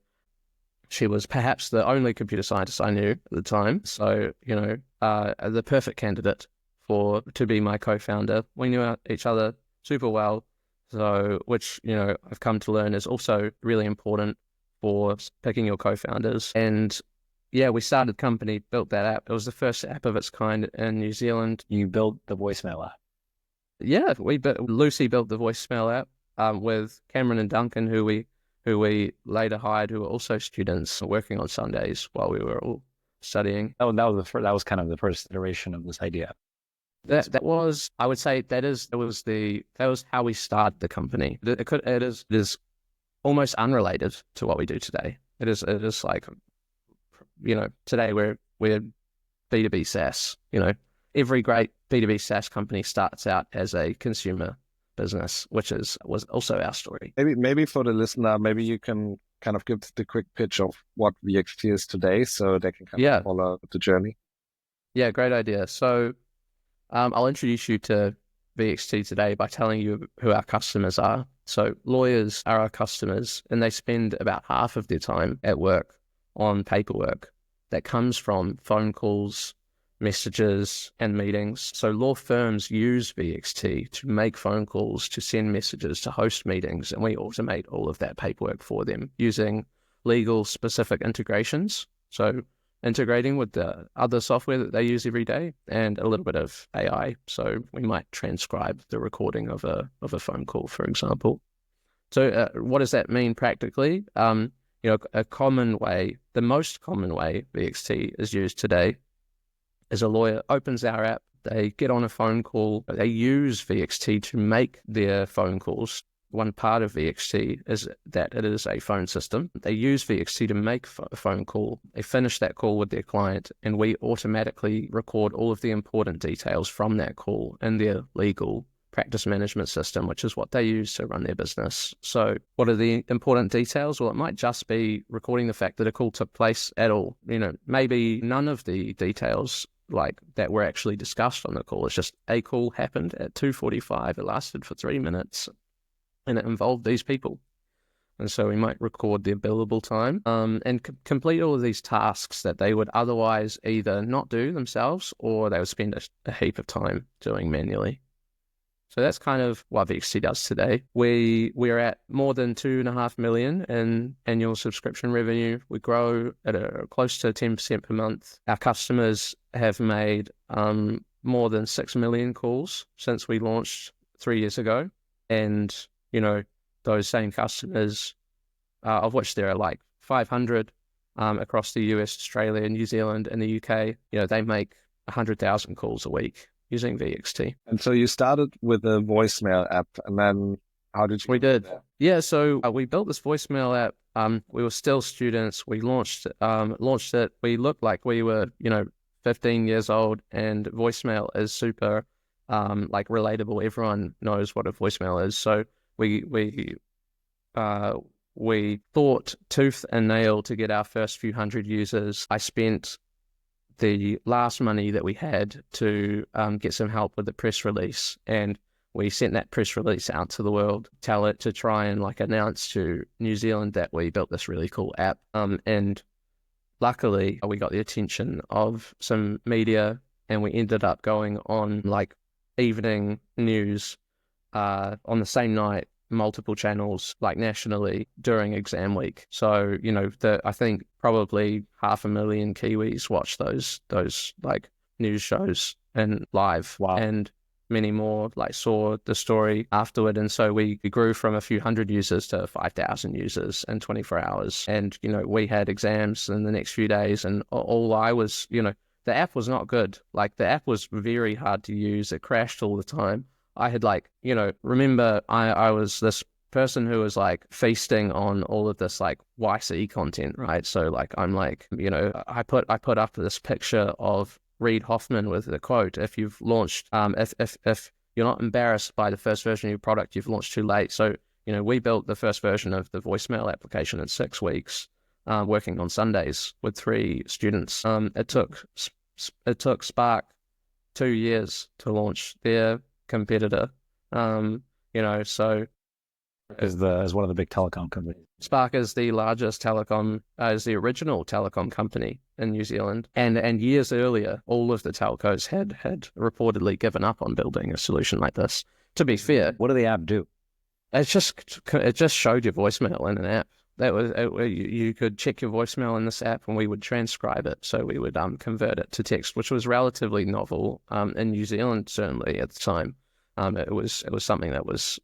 she was perhaps the only computer scientist I knew at the time. So, the perfect candidate to be my co-founder. We knew each other super well. So, which, I've come to learn is also really important for picking your co-founders. And yeah, we started the company, built that app. It was the first app of its kind in New Zealand. You built the voicemail app. Yeah, Lucy built the voicemail app. with Cameron and Duncan, who we later hired, who were also students working on Sundays while we were all studying. That was kind of the first iteration of this idea. That was, I would say, that was how we started the company. It is almost unrelated to what we do today. It is like, today we're B2B SaaS. Every great B2B SaaS company starts out as a consumer business, which was also our story. Maybe for the listener, maybe you can kind of give the quick pitch of what VXT is today, so they can kind of follow the journey. Yeah, great idea. So I'll introduce you to VXT today by telling you who our customers are. So lawyers are our customers, and they spend about half of their time at work on paperwork that comes from phone calls, messages, and meetings. So law firms use VXT to make phone calls, to send messages, to host meetings, and we automate all of that paperwork for them using legal specific integrations. So integrating with the other software that they use every day, and a little bit of AI. So we might transcribe the recording of a phone call, for example. So what does that mean practically? A common way, the most common way VXT is used today is a lawyer opens our app, they get on a phone call, they use VXT to make their phone calls. One part of VXT is that it is a phone system. They use VXT to make a phone call. They finish that call with their client, and we automatically record all of the important details from that call in their legal practice management system, which is what they use to run their business. So what are the important details? Well, it might just be recording the fact that a call took place at all. Maybe none of the details like that were actually discussed on the call. It's just a call happened at 2:45. It lasted for 3 minutes. And it involved these people. And so we might record their billable time and complete all of these tasks that they would otherwise either not do themselves, or they would spend a heap of time doing manually. So that's kind of what VXT does today. We're at more than 2.5 million in annual subscription revenue. We grow at close to 10% per month. Our customers have made more than 6 million calls since we launched 3 years ago. And those same customers, of which there are like 500 across the US, Australia, New Zealand, and the UK, they make 100,000 calls a week using VXT. And so you started with a voicemail app, and then how did you? We did. Yeah, so we built this voicemail app. We were still students. We launched it. We looked like we were, 15 years old, and voicemail is super relatable. Everyone knows what a voicemail is. So we thought tooth and nail to get our first few hundred users. I spent the last money that we had to get some help with the press release, and we sent that press release out to the world, tell it to try and announce to New Zealand that we built this really cool app. And luckily we got the attention of some media, and we ended up going on evening news on the same night, multiple channels, nationally during exam week. So I think probably 500,000 Kiwis watched those news shows and live. Wow. And many more saw the story afterward. And so we grew from a few hundred users to 5,000 users in 24 hours. And we had exams in the next few days, and all I was the app was not good. The app was very hard to use. It crashed all the time. I had remember I was this person who was feasting on all of this YC content, right? So I'm I put up this picture of Reid Hoffman with the quote, if you've launched, if you're not embarrassed by the first version of your product, you've launched too late. So, we built the first version of the voicemail application in 6 weeks, working on Sundays with 3 students. It took Spark 2 years to launch their competitor. So is one of the big telecom companies. Spark is the largest telecom, is the original telecom company in New Zealand. And years earlier, all of the telcos had reportedly given up on building a solution like this. To be fair, what did the app do? It just showed your voicemail in an app. You could check your voicemail in this app, and we would transcribe it. So we would convert it to text, which was relatively novel in New Zealand, certainly at the time. It was something that was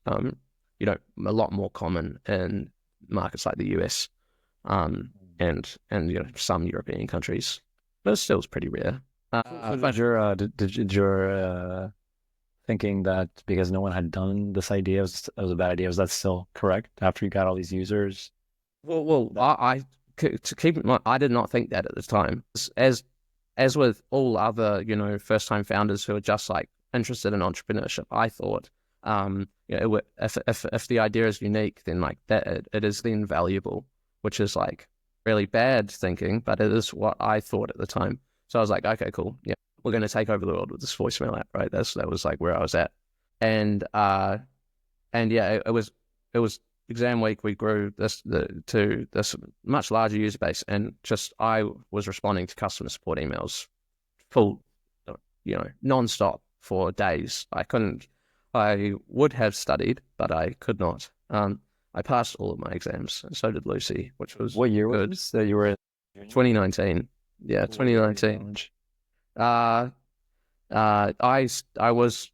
a lot more common in markets like the US, and some European countries, but it still is pretty rare. Did your thinking that because no one had done this idea it was a bad idea, was that still correct after you got all these users? Well, to keep in mind, I did not think that at the time. As with all other, first-time founders who are just like interested in entrepreneurship, I thought, if the idea is unique, then like that it is then valuable, which is like really bad thinking, but it is what I thought at the time. So I was like, okay, cool, yeah, we're going to take over the world with this voicemail app, right? That was like where I was at, and yeah, it was exam week. We grew to this much larger user base, and just I was responding to customer support emails full, nonstop for days. I would have studied, but I could not. I passed all of my exams, and so did Lucy, which was what year good. was that you were in? 2019. Yeah, 2019. I was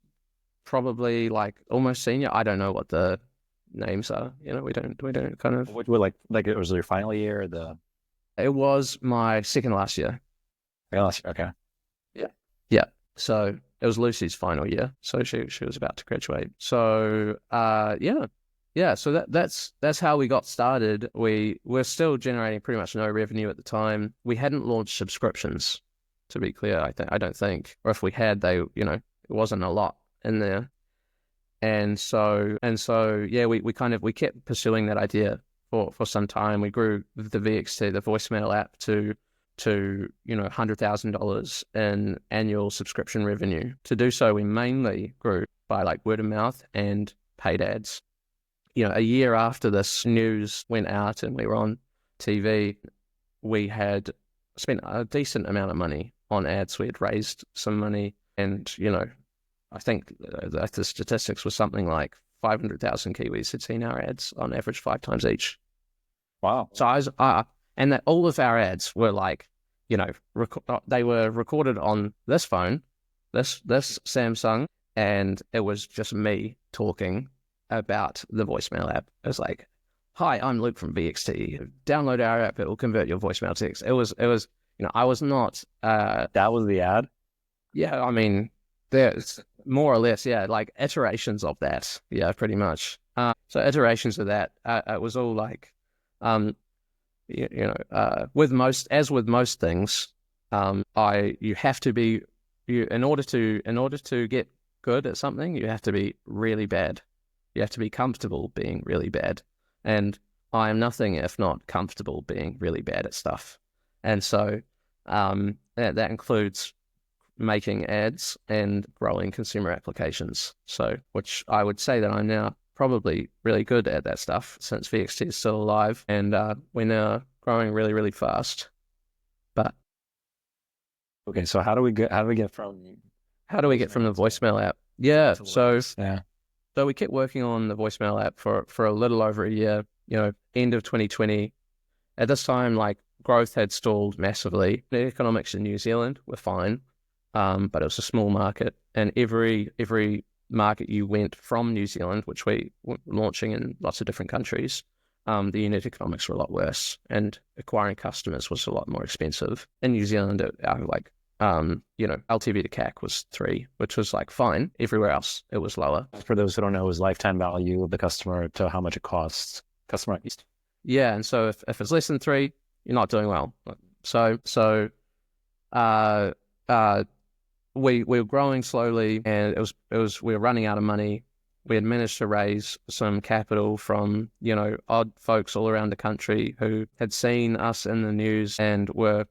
probably like almost senior. I don't know what the names are. We don't kind of. What like it was your final year? It was my second last year. Last year, okay. Yeah. So it was Lucy's final year. So she was about to graduate. So yeah. So that's how we got started. We were still generating pretty much no revenue at the time. We hadn't launched subscriptions, to be clear. I don't think, or if we had, it wasn't a lot in there. And so yeah, we kept pursuing that idea for some time. We grew the VXT, the voicemail app, to $100,000 in annual subscription revenue. To do so, we mainly grew by like word of mouth and paid ads. A year after this news went out and we were on TV, we had spent a decent amount of money on ads. We had raised some money, and I think that the statistics was something like 500,000 Kiwis had seen our ads on average 5 times each. Wow! So and that all of our ads were like, they were recorded on this phone, this Samsung, and it was just me talking about the voicemail app. It was like, "Hi, I'm Luke from VXT. Download our app; it will convert your voicemail to text." It was. I was not. That was the ad. Yeah, I mean, there's more or less, yeah, like iterations of that. Yeah, pretty much. So iterations of that. It was all like, with most things, you have to be, in order to get good at something, you have to be really bad. You have to be comfortable being really bad. And I am nothing if not comfortable being really bad at stuff. And so that includes making ads and growing consumer applications. So, which I would say that I'm now probably really good at that stuff since VXT is still alive, and we're now growing really, really fast. But okay, so how do we get from the voicemail app? Yeah, so we kept working on the voicemail app for a little over a year. End of 2020. At this time, like, growth had stalled massively. The economics in New Zealand were fine, but it was a small market, and every market you went from New Zealand, which we were launching in lots of different countries, the unit economics were a lot worse, and acquiring customers was a lot more expensive. In New Zealand, LTV to CAC was 3, which was like fine. Everywhere else, it was lower. For those who don't know, is lifetime value of the customer to how much it costs customer acquisition. Yeah, and so if it's less than 3, you're not doing well. So we were growing slowly, and we were running out of money. We had managed to raise some capital from odd folks all around the country who had seen us in the news and were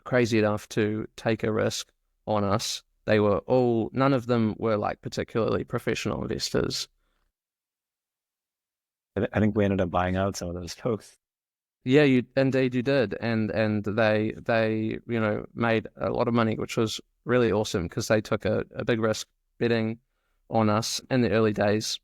crazy enough to take a risk on us. None of them were like particularly professional investors. I think we ended up buying out some of those folks. Yeah, you did, and they made a lot of money, which was really awesome because they took a big risk betting on us in the early days.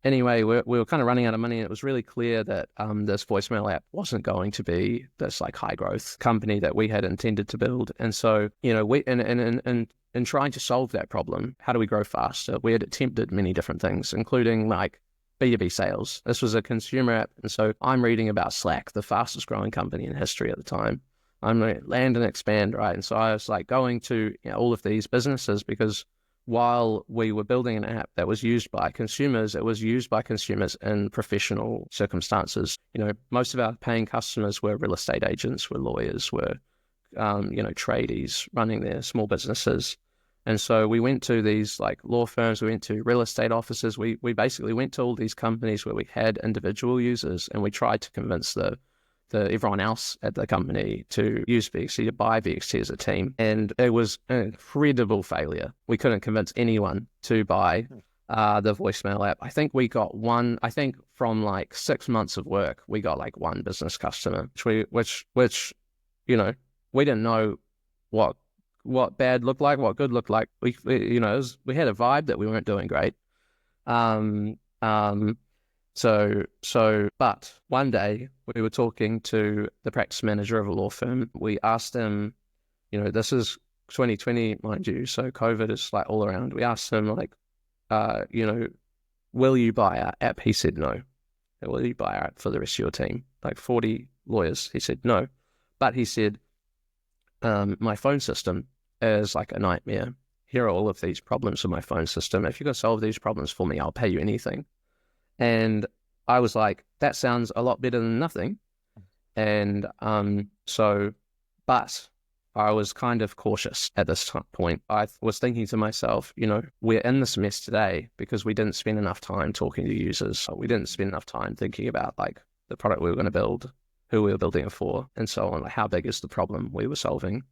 Anyway, we were kind of running out of money, and it was really clear that this voicemail app wasn't going to be this like high growth company that we had intended to build. And so we in trying to solve that problem, how do we grow faster? We had attempted many different things, including like B2B sales. This was a consumer app. And so I'm reading about Slack, the fastest growing company in history at the time. I'm like, land and expand, right? And so I was like going to all of these businesses, because while we were building an app that was used by consumers, it was used by consumers in professional circumstances. Most of our paying customers were real estate agents, were lawyers, were, tradies running their small businesses. And so we went to these like law firms, we went to real estate offices. We basically went to all these companies where we had individual users, and we tried to convince the everyone else at the company to use VXT, to buy VXT as a team. And it was an incredible failure. We couldn't convince anyone to buy the voicemail app. I think we got from like 6 months of work, we got like one business customer, which we didn't know what bad looked like, what good looked like. We had a vibe that we weren't doing great. But one day we were talking to the practice manager of a law firm. We asked him, this is 2020, mind you, so COVID is like all around. We asked him like, will you buy our app? He said no. Will you buy our app for the rest of your team? Like 40 lawyers. He said no. But he said, my phone system is like a nightmare. Here are all of these problems with my phone system. If you can solve these problems for me, I'll pay you anything. And I was like, that sounds a lot better than nothing. And but I was kind of cautious at this point. I was thinking to myself, we're in this mess today because we didn't spend enough time talking to users. We didn't spend enough time thinking about like the product we were going to build, who we were building it for, and so on. Like, how big is the problem we were solving?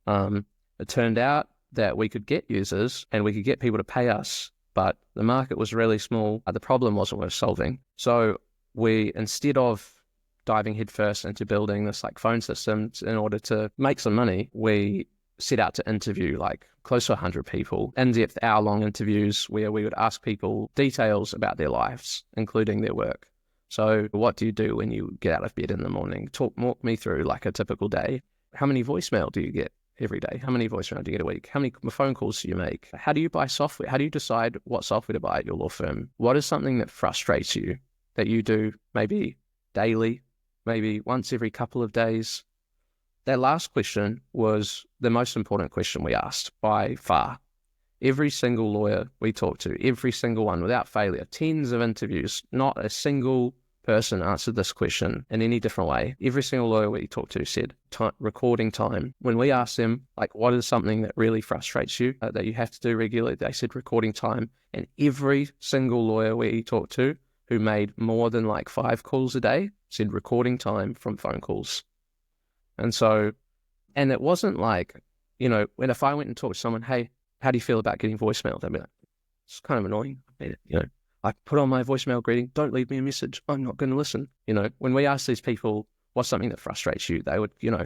It turned out that we could get users and we could get people to pay us, but the market was really small. The problem wasn't worth solving. So we, instead of diving headfirst into building this like phone system in order to make some money, we set out to interview like close to 100 people, in-depth hour-long interviews where we would ask people details about their lives, including their work. So what do you do when you get out of bed in the morning? Walk me through like a typical day. How many voicemail do you get every day? How many voicemail do you get a week? How many phone calls do you make? How do you buy software? How do you decide what software to buy at your law firm? What is something that frustrates you that you do maybe daily, maybe once every couple of days? That last question was the most important question we asked by far. Every single lawyer we talked to, every single one without failure, tens of interviews, not a single person answered this question in any different way. Every single lawyer we talked to said recording time. When we asked them, like, what is something that really frustrates you that you have to do regularly, they said recording time. And every single lawyer we talked to who made more than like 5 calls a day said recording time from phone calls. And it wasn't like, when if I went and talked to someone, hey, how do you feel about getting voicemail? They'd be like, it's kind of annoying. I put on my voicemail greeting, don't leave me a message, I'm not going to listen. When we ask these people, what's something that frustrates you? They would go,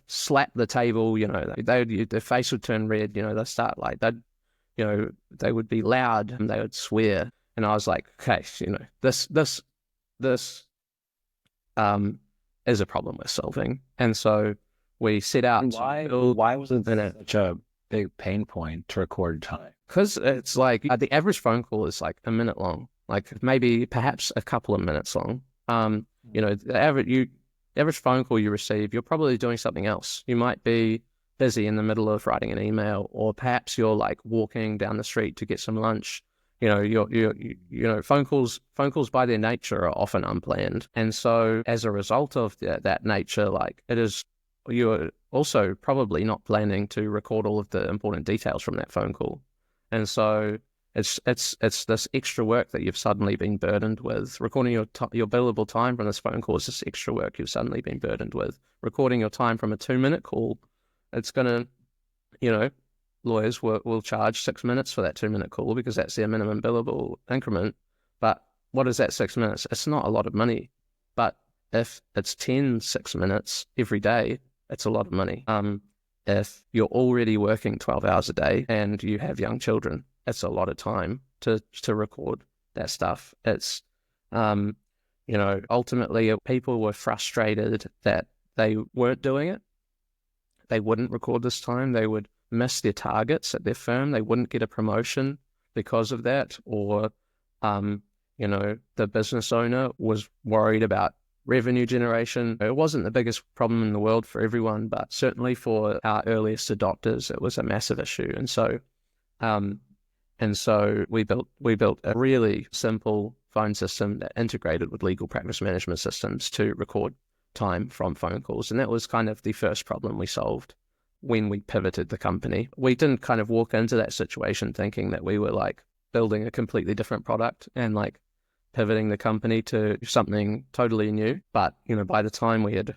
slap the table, their face would turn red, they start like, they would be loud and they would swear. And I was like, okay, this is a problem we're solving. And so we set out. Why was it such a big pain point to record time? Because it's like the average phone call is like a minute long, like maybe perhaps a couple of minutes long. The average phone call you receive, you're probably doing something else. You might be busy in the middle of writing an email, or perhaps you're like walking down the street to get some lunch. Phone calls by their nature are often unplanned. And so as a result of that nature, like you're also probably not planning to record all of the important details from that phone call. And so it's this extra work that you've suddenly been burdened with. Recording your billable time from this phone call is this extra work you've suddenly been burdened with. Recording your time from a 2-minute call, it's going to, lawyers will charge 6 minutes for that 2-minute call because that's their minimum billable increment. But what is that 6 minutes? It's not a lot of money. But if it's 6 minutes every day, it's a lot of money. If you're already working 12 hours a day and you have young children, it's a lot of time to record that stuff. It's, ultimately people were frustrated that they weren't doing it. They wouldn't record this time. They would miss their targets at their firm. They wouldn't get a promotion because of that, or The business owner was worried about revenue generation. It wasn't the biggest problem in the world for everyone, but certainly for our earliest adopters, it was a massive issue. And so we built a really simple phone system that integrated with legal practice management systems to record time from phone calls. And that was kind of the first problem we solved when we pivoted the company. We didn't kind of walk into that situation thinking that we were like building a completely different product and like pivoting the company to something totally new. But, by the time we'd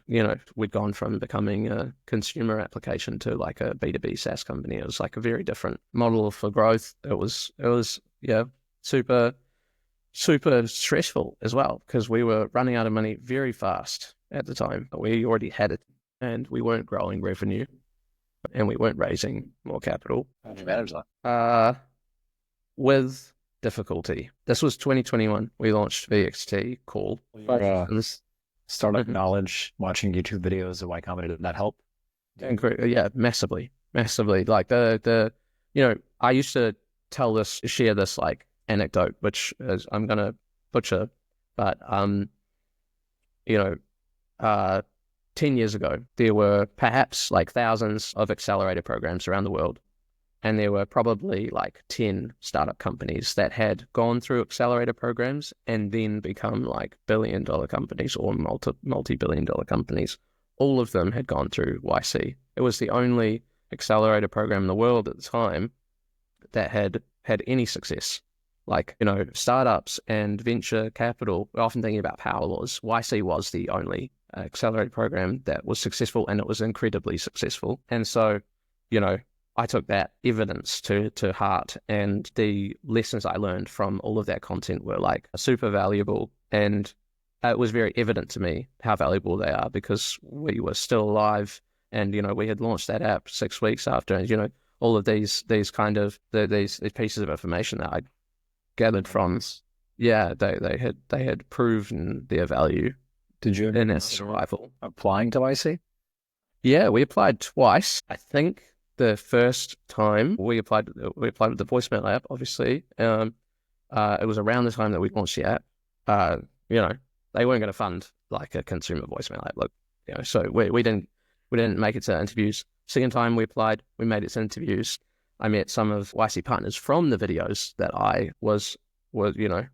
gone from becoming a consumer application to like a B2B SaaS company, it was like a very different model for growth. It was super, super stressful as well, because we were running out of money very fast at the time. We already had it and we weren't growing revenue and we weren't raising more capital. How did you manage that? With difficulty. This was 2021. We launched VXT Call. Startup knowledge, watching YouTube videos of Y Combinator, did that help? Yeah, massively. Like I used to share this like anecdote, which is, I'm going to butcher, but 10 years ago, there were perhaps like thousands of accelerator programs around the world. And there were probably like 10 startup companies that had gone through accelerator programs and then become like billion-dollar companies or multi-billion-dollar companies. All of them had gone through YC. It was the only accelerator program in the world at the time that had any success. Like, startups and venture capital, we're often thinking about power laws. YC was the only accelerator program that was successful, and it was incredibly successful. And so, I took that evidence to heart, and the lessons I learned from all of that content were like super valuable. And it was very evident to me how valuable they are, because we were still alive, and we had launched that app 6 weeks after, and all of these kind of these pieces of information that I gathered from, they had proven their value. Did you in its survival? Applying to YC? Yeah, we applied twice. I think the first time we applied with the voicemail app, obviously. It was around the time that we launched the app. They weren't going to fund like a consumer voicemail app. Look, so we didn't make it to interviews. Second time we applied, we made it to interviews. I met some of YC partners from the videos that I was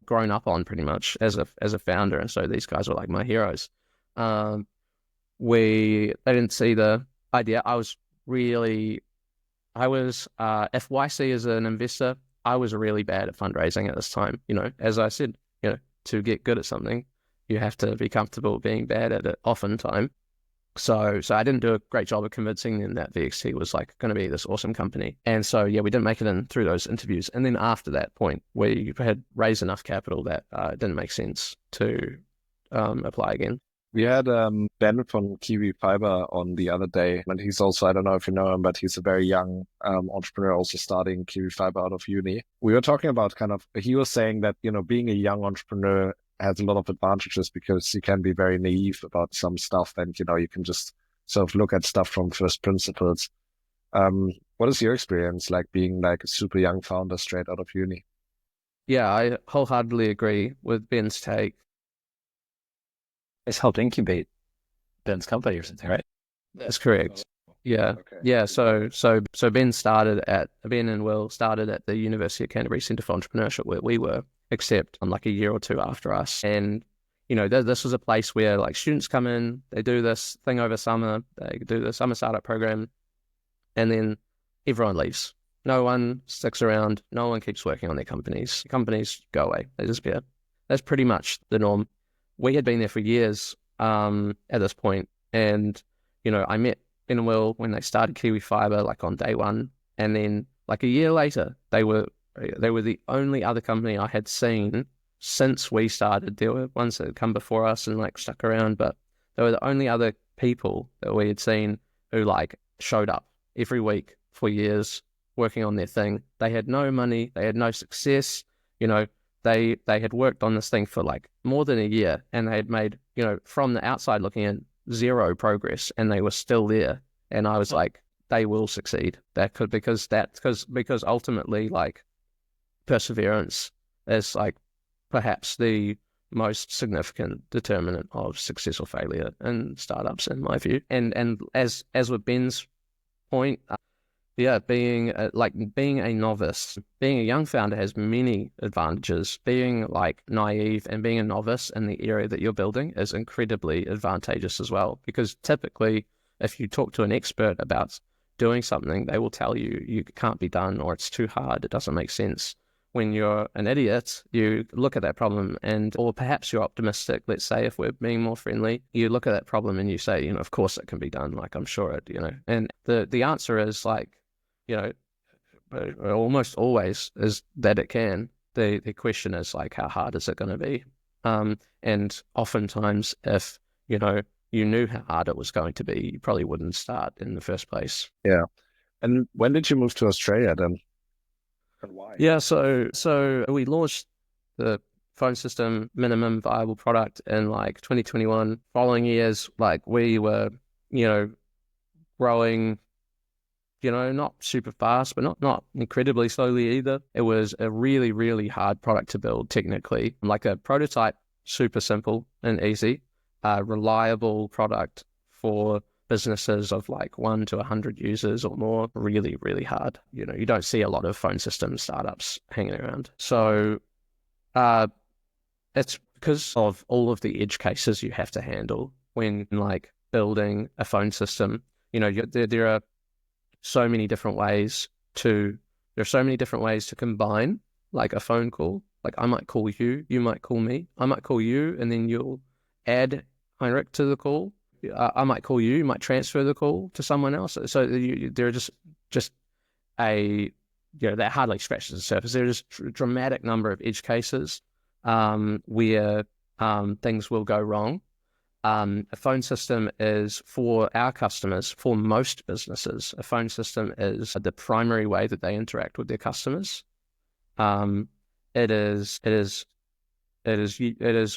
grown up on pretty much as a founder, and so these guys were like my heroes. They didn't see the idea. If YC is an investor, I was really bad at fundraising at this time. As I said, to get good at something, you have to be comfortable being bad at it oftentimes. So I didn't do a great job of convincing them that VXT was like going to be this awesome company. And so, we didn't make it in through those interviews. And then after that point, we had raised enough capital that it didn't make sense to apply again. We had Ben from Kiwi Fiber on the other day, and he's also, I don't know if you know him, but he's a very young entrepreneur, also starting Kiwi Fiber out of uni. We were talking about he was saying that, being a young entrepreneur has a lot of advantages because you can be very naive about some stuff, and, you can just sort of look at stuff from first principles. What is your experience like being like a super young founder straight out of uni? Yeah, I wholeheartedly agree with Ben's take. It's helped incubate Ben's company or something, right? That's correct. Yeah. Okay. Yeah. So Ben and Will started at the University of Canterbury Centre for Entrepreneurship, where we were, except like a year or two after us. And, this was a place where like students come in, they do this thing over summer, they do the summer startup program, and then everyone leaves. No one sticks around. No one keeps working on their companies. Companies go away. They disappear. That's pretty much the norm. We had been there for years at this point, and I met Ben and Will when they started Kiwi Fiber, like on day one, and then like a year later, they were the only other company I had seen since we started. There were ones that had come before us and like stuck around, but they were the only other people that we had seen who like showed up every week for years working on their thing. They had no money, they had no success, They had worked on this thing for like more than a year, and they had made, from the outside looking in, zero progress, and they were still there. And I was like, they will succeed. Because ultimately, like, perseverance is like perhaps the most significant determinant of success or failure in startups, in my view. And as with Ben's point, being a novice, being a young founder has many advantages. Being like naive and being a novice in the area that you're building is incredibly advantageous as well, because typically if you talk to an expert about doing something, they will tell you it can't be done, or it's too hard, it doesn't make sense. When you're an idiot, you look at that problem or perhaps you're optimistic. Let's say if we're being more friendly, you look at that problem and you say, of course it can be done. Like, I'm sure it, and the answer is like, almost always is that it can. The question is like, how hard is it going to be? And oftentimes if, you knew how hard it was going to be, you probably wouldn't start in the first place. Yeah. And when did you move to Australia then? And why? Yeah, so we launched the phone system minimum viable product in like 2021. Following years, like we were, growing, not super fast, but not incredibly slowly either. It was a really, really hard product to build technically. Like a prototype, super simple and easy, reliable product for businesses of like 1 to 100 users or more, really, really hard. You don't see a lot of phone system startups hanging around. So it's because of all of the edge cases you have to handle when like building a phone system. There are so many different ways to combine like a phone call. Like I might call you, you might call me, I might call you, and then you'll add Hendrik to the call. I might call you, you might transfer the call to someone else. So there are just that hardly scratches the surface. There's just a dramatic number of edge cases where things will go wrong. A phone system is, for our customers, for most businesses, a phone system is the primary way that they interact with their customers. It is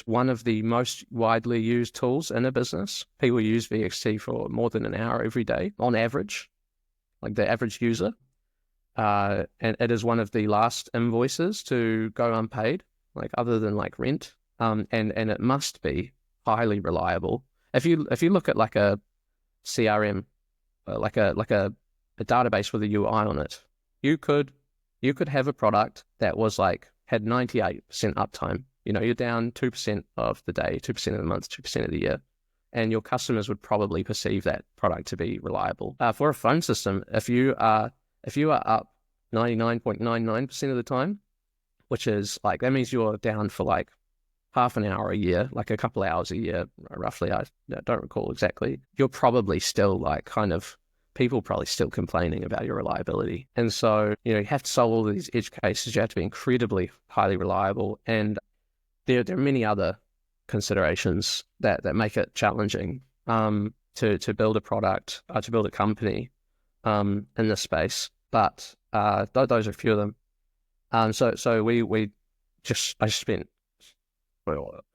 one of the most widely used tools in a business. People use VXT for more than an hour every day on average, like the average user. And it is one of the last invoices to go unpaid, like other than like rent. And it must be highly reliable. If you look at like a CRM, like a database with a UI on it, you could have a product that was like had 98% uptime. You're down 2% of the day, 2% of the month, 2% of the year, and your customers would probably perceive that product to be reliable. For a phone system, if you are up 99.99% of the time, which is like, that means you're down for like half an hour a year, like a couple hours a year, roughly. I don't recall exactly. You're probably still like people probably still complaining about your reliability. And so, you have to solve all these edge cases. You have to be incredibly highly reliable. And there are many other considerations that make it challenging to build a product, to build a company in this space. But those are a few of them. So I spent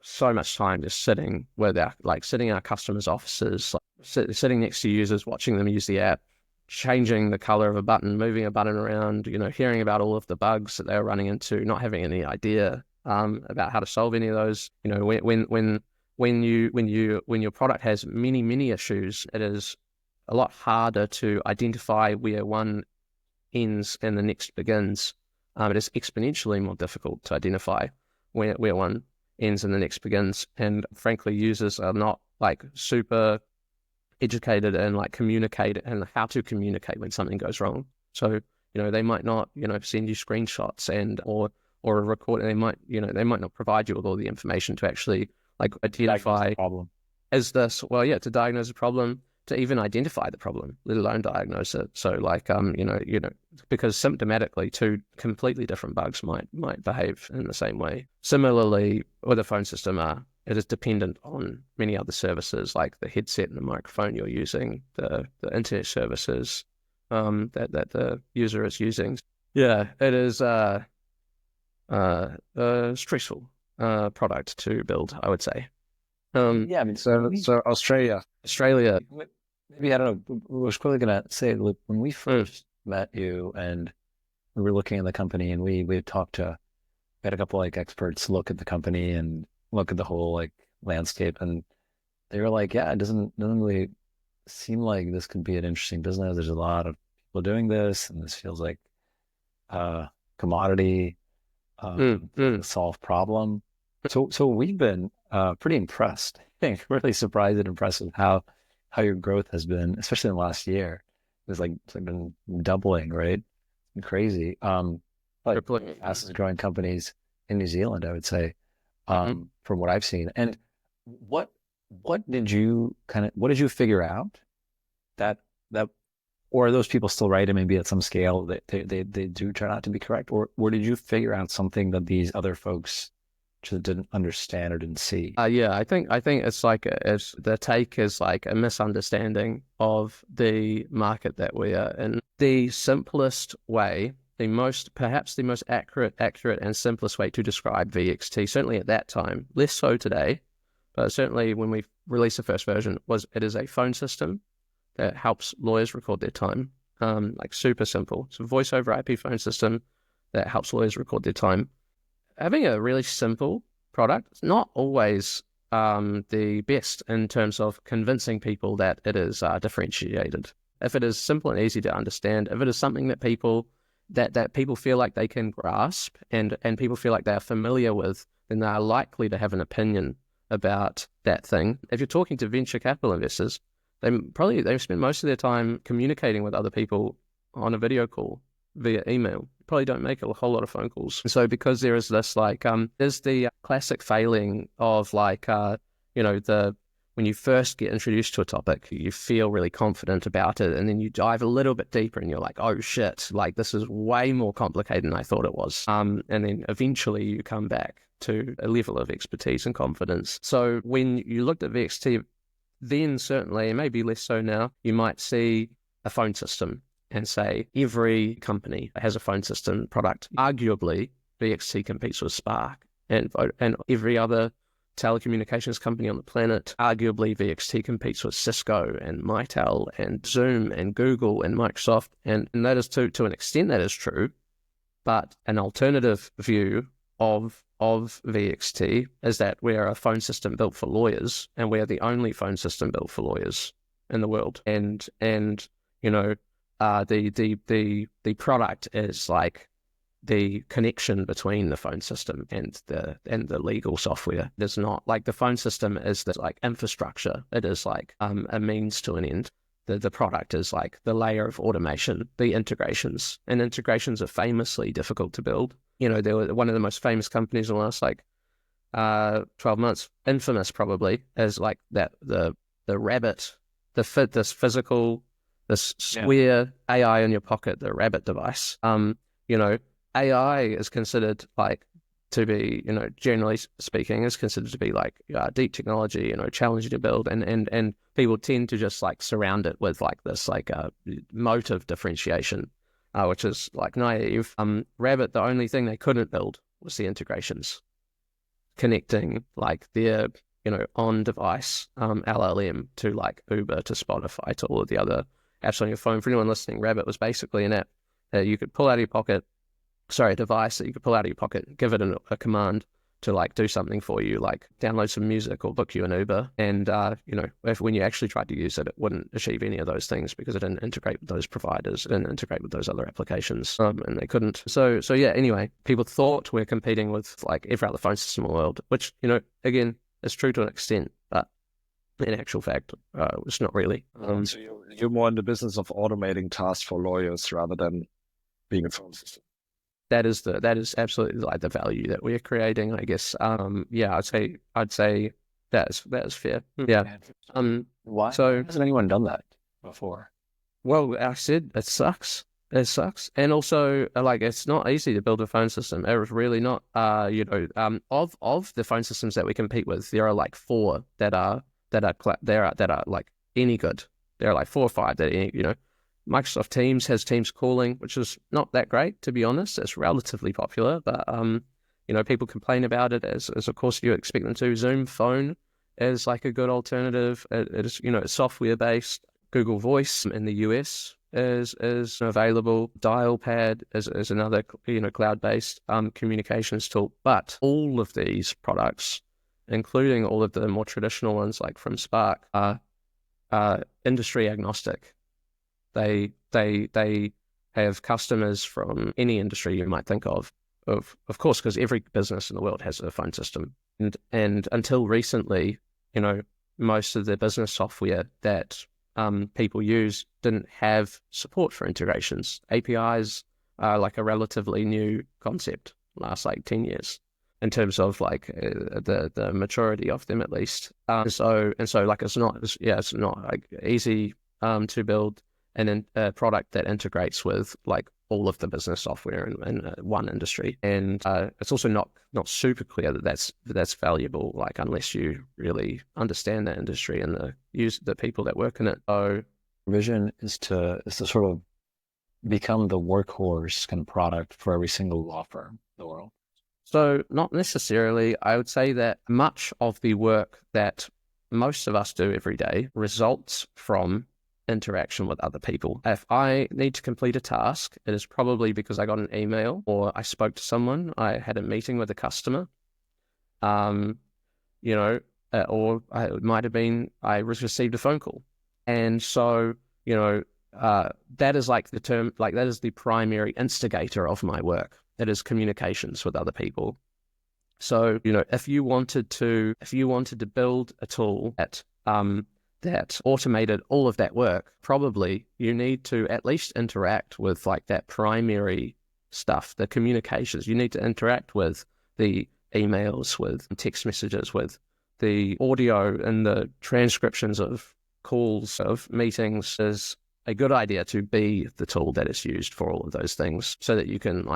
so much time just sitting in our customers' offices, sitting next to users, watching them use the app, changing the color of a button, moving a button around, hearing about all of the bugs that they were running into, not having any idea about how to solve any of those. When your product has many issues, it is a lot harder to identify where one ends and the next begins. It is exponentially more difficult to identify where one ends and the next begins. And frankly, users are not like super educated and like communicate and how to communicate when something goes wrong. So, they might not, send you screenshots or a record, and they might not provide you with all the information to actually like identify problem. Is this, to diagnose a problem, to even identify the problem, let alone diagnose it. So like, because symptomatically two completely different bugs might behave in the same way. Similarly, with a phone system, it is dependent on many other services like the headset and the microphone you're using, the internet services that the user is using. Yeah, it is a stressful product to build, I would say. Yeah, I mean, So Australia. Maybe, I don't know, I was quickly going to say, look, when we first met you and we were looking at the company and we had talked to had a couple like experts look at the company and look at the whole like landscape, and they were like, yeah, it doesn't really seem like this could be an interesting business. There's a lot of people doing this, and this feels like commodity, solve problem. So we've been pretty impressed. I think really surprised and impressed with how your growth has been, especially in the last year. It's like been doubling, right? Crazy. But fastest growing companies in New Zealand, I would say, from what I've seen. And what did you figure out that or are those people still right, and maybe at some scale that they do turn out to be correct, or did you figure out something that these other folks just didn't understand or didn't see? Yeah, I think it's like the take is like a misunderstanding of the market that we are in. The simplest way, perhaps the most accurate and simplest way to describe VXT, certainly at that time, less so today, but certainly when we released the first version, was it is a phone system that helps lawyers record their time. Like super simple. It's a voice over IP phone system that helps lawyers record their time. Having a really simple product is not always the best in terms of convincing people that it is differentiated. If it is simple and easy to understand, if it is something that people feel like they can grasp and people feel like they are familiar with, then they are likely to have an opinion about that thing. If you're talking to venture capital investors, they spend most of their time communicating with other people on a video call via email. Probably don't make a whole lot of phone calls. So because there is this like, there's the classic failing of like, when you first get introduced to a topic, you feel really confident about it, and then you dive a little bit deeper and you're like, oh shit, like this is way more complicated than I thought it was. And then eventually you come back to a level of expertise and confidence. So when you looked at VXT, then certainly, and maybe less so now, you might see a phone system and say every company has a phone system product. Arguably, VXT competes with Spark and every other telecommunications company on the planet. Arguably, VXT competes with Cisco and Mitel and Zoom and Google and Microsoft. And that is to an extent that is true, but an alternative view of VXT is that we are a phone system built for lawyers, and we are the only phone system built for lawyers in the world. And the product is like the connection between the phone system and the legal software. There's not like the phone system is the like infrastructure. It is like a means to an end. The product is like the layer of automation, the integrations, and integrations are famously difficult to build. They were one of the most famous companies in the last 12 months, infamous probably, as like that the rabbit, this physical, this square AI in your pocket, the rabbit device. AI is considered like to be, generally speaking, is considered to be like deep technology, challenging to build, and people tend to just like surround it with like this like moat of differentiation, which is like naive. Rabbit, the only thing they couldn't build was the integrations, connecting like their on-device LLM to like Uber, to Spotify, to all of the other apps on your phone. For anyone listening, Rabbit was basically an app that you could pull out of your pocket. A device that you could pull out of your pocket, give it a command to like do something for you, like download some music or book you an Uber. And, when you actually tried to use it, it wouldn't achieve any of those things because it didn't integrate with those providers, it didn't integrate with those other applications, and they couldn't. So yeah, anyway, people thought we're competing with like every other phone system in the world, which, again, is true to an extent, but in actual fact, it's not really. So you're more in the business of automating tasks for lawyers rather than being a phone system. That is absolutely like the value that we're creating, I guess. I'd say that is fair. Yeah. Why hasn't anyone done that before? Well, I said it sucks. It sucks, and also like it's not easy to build a phone system. It was really not. Of the phone systems that we compete with, there are like 4 that are like any good. There are like 4 or 5 that Microsoft Teams has Teams calling, which is not that great, to be honest. It's relatively popular, but people complain about it as of course you expect them to. Zoom Phone is like a good alternative. It is, it's software based. Google Voice in the US is available. Dialpad is another, cloud-based communications tool. But all of these products, including all of the more traditional ones like from Spark, are industry agnostic. They have customers from any industry you might think of course, because every business in the world has a phone system. And until recently, most of the business software that people use didn't have support for integrations. APIs are like a relatively new concept, last like 10 years in terms of like the maturity of them at least. So like it's not like easy to build a product that integrates with like all of the business software in one industry, and it's also not super clear that that's valuable, like unless you really understand that industry and the people that work in it. So vision is to sort of become the workhorse kind of product for every single law firm in the world. So not necessarily. I would say that much of the work that most of us do every day results from interaction with other people. If I need to complete a task, it is probably because I got an email or I spoke to someone, I had a meeting with a customer, or it might have been I received a phone call. And so, that is like the term, like that is the primary instigator of my work. That is communications with other people. So, if you wanted to build a tool that automated all of that work, probably you need to at least interact with like that primary stuff, the communications. You need to interact with the emails, with text messages, with the audio and the transcriptions of calls, of meetings. Is a good idea to be the tool that is used for all of those things, so that you can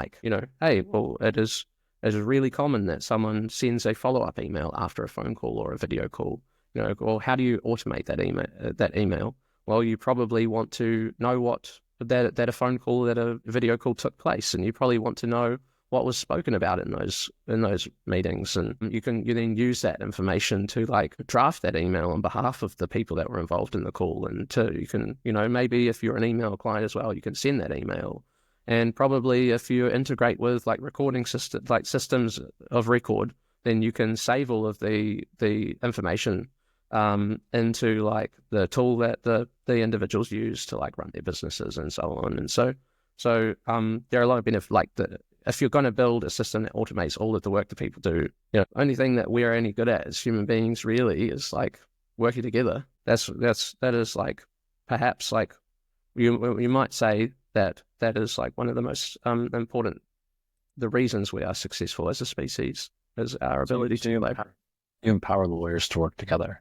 hey, well, it is really common that someone sends a follow-up email after a phone call or a video call. Well, how do you automate that email? Well, you probably want to know that a phone call, that a video call took place, and you probably want to know what was spoken about in those meetings, and you then use that information to like draft that email on behalf of the people that were involved in the call, and you can maybe if you're an email client as well, you can send that email, and probably if you integrate with like recording systems of record, then you can save all of the information into like the tool that the individuals use to like run their businesses and so on. And so there are a lot of benefits. Like if you're going to build a system that automates all of the work that people do, only thing that we're any good at as human beings really is like working together. That is like perhaps like you might say that is like one of the most important, the reasons we are successful as a species is our ability to labor. You empower the lawyers to work together.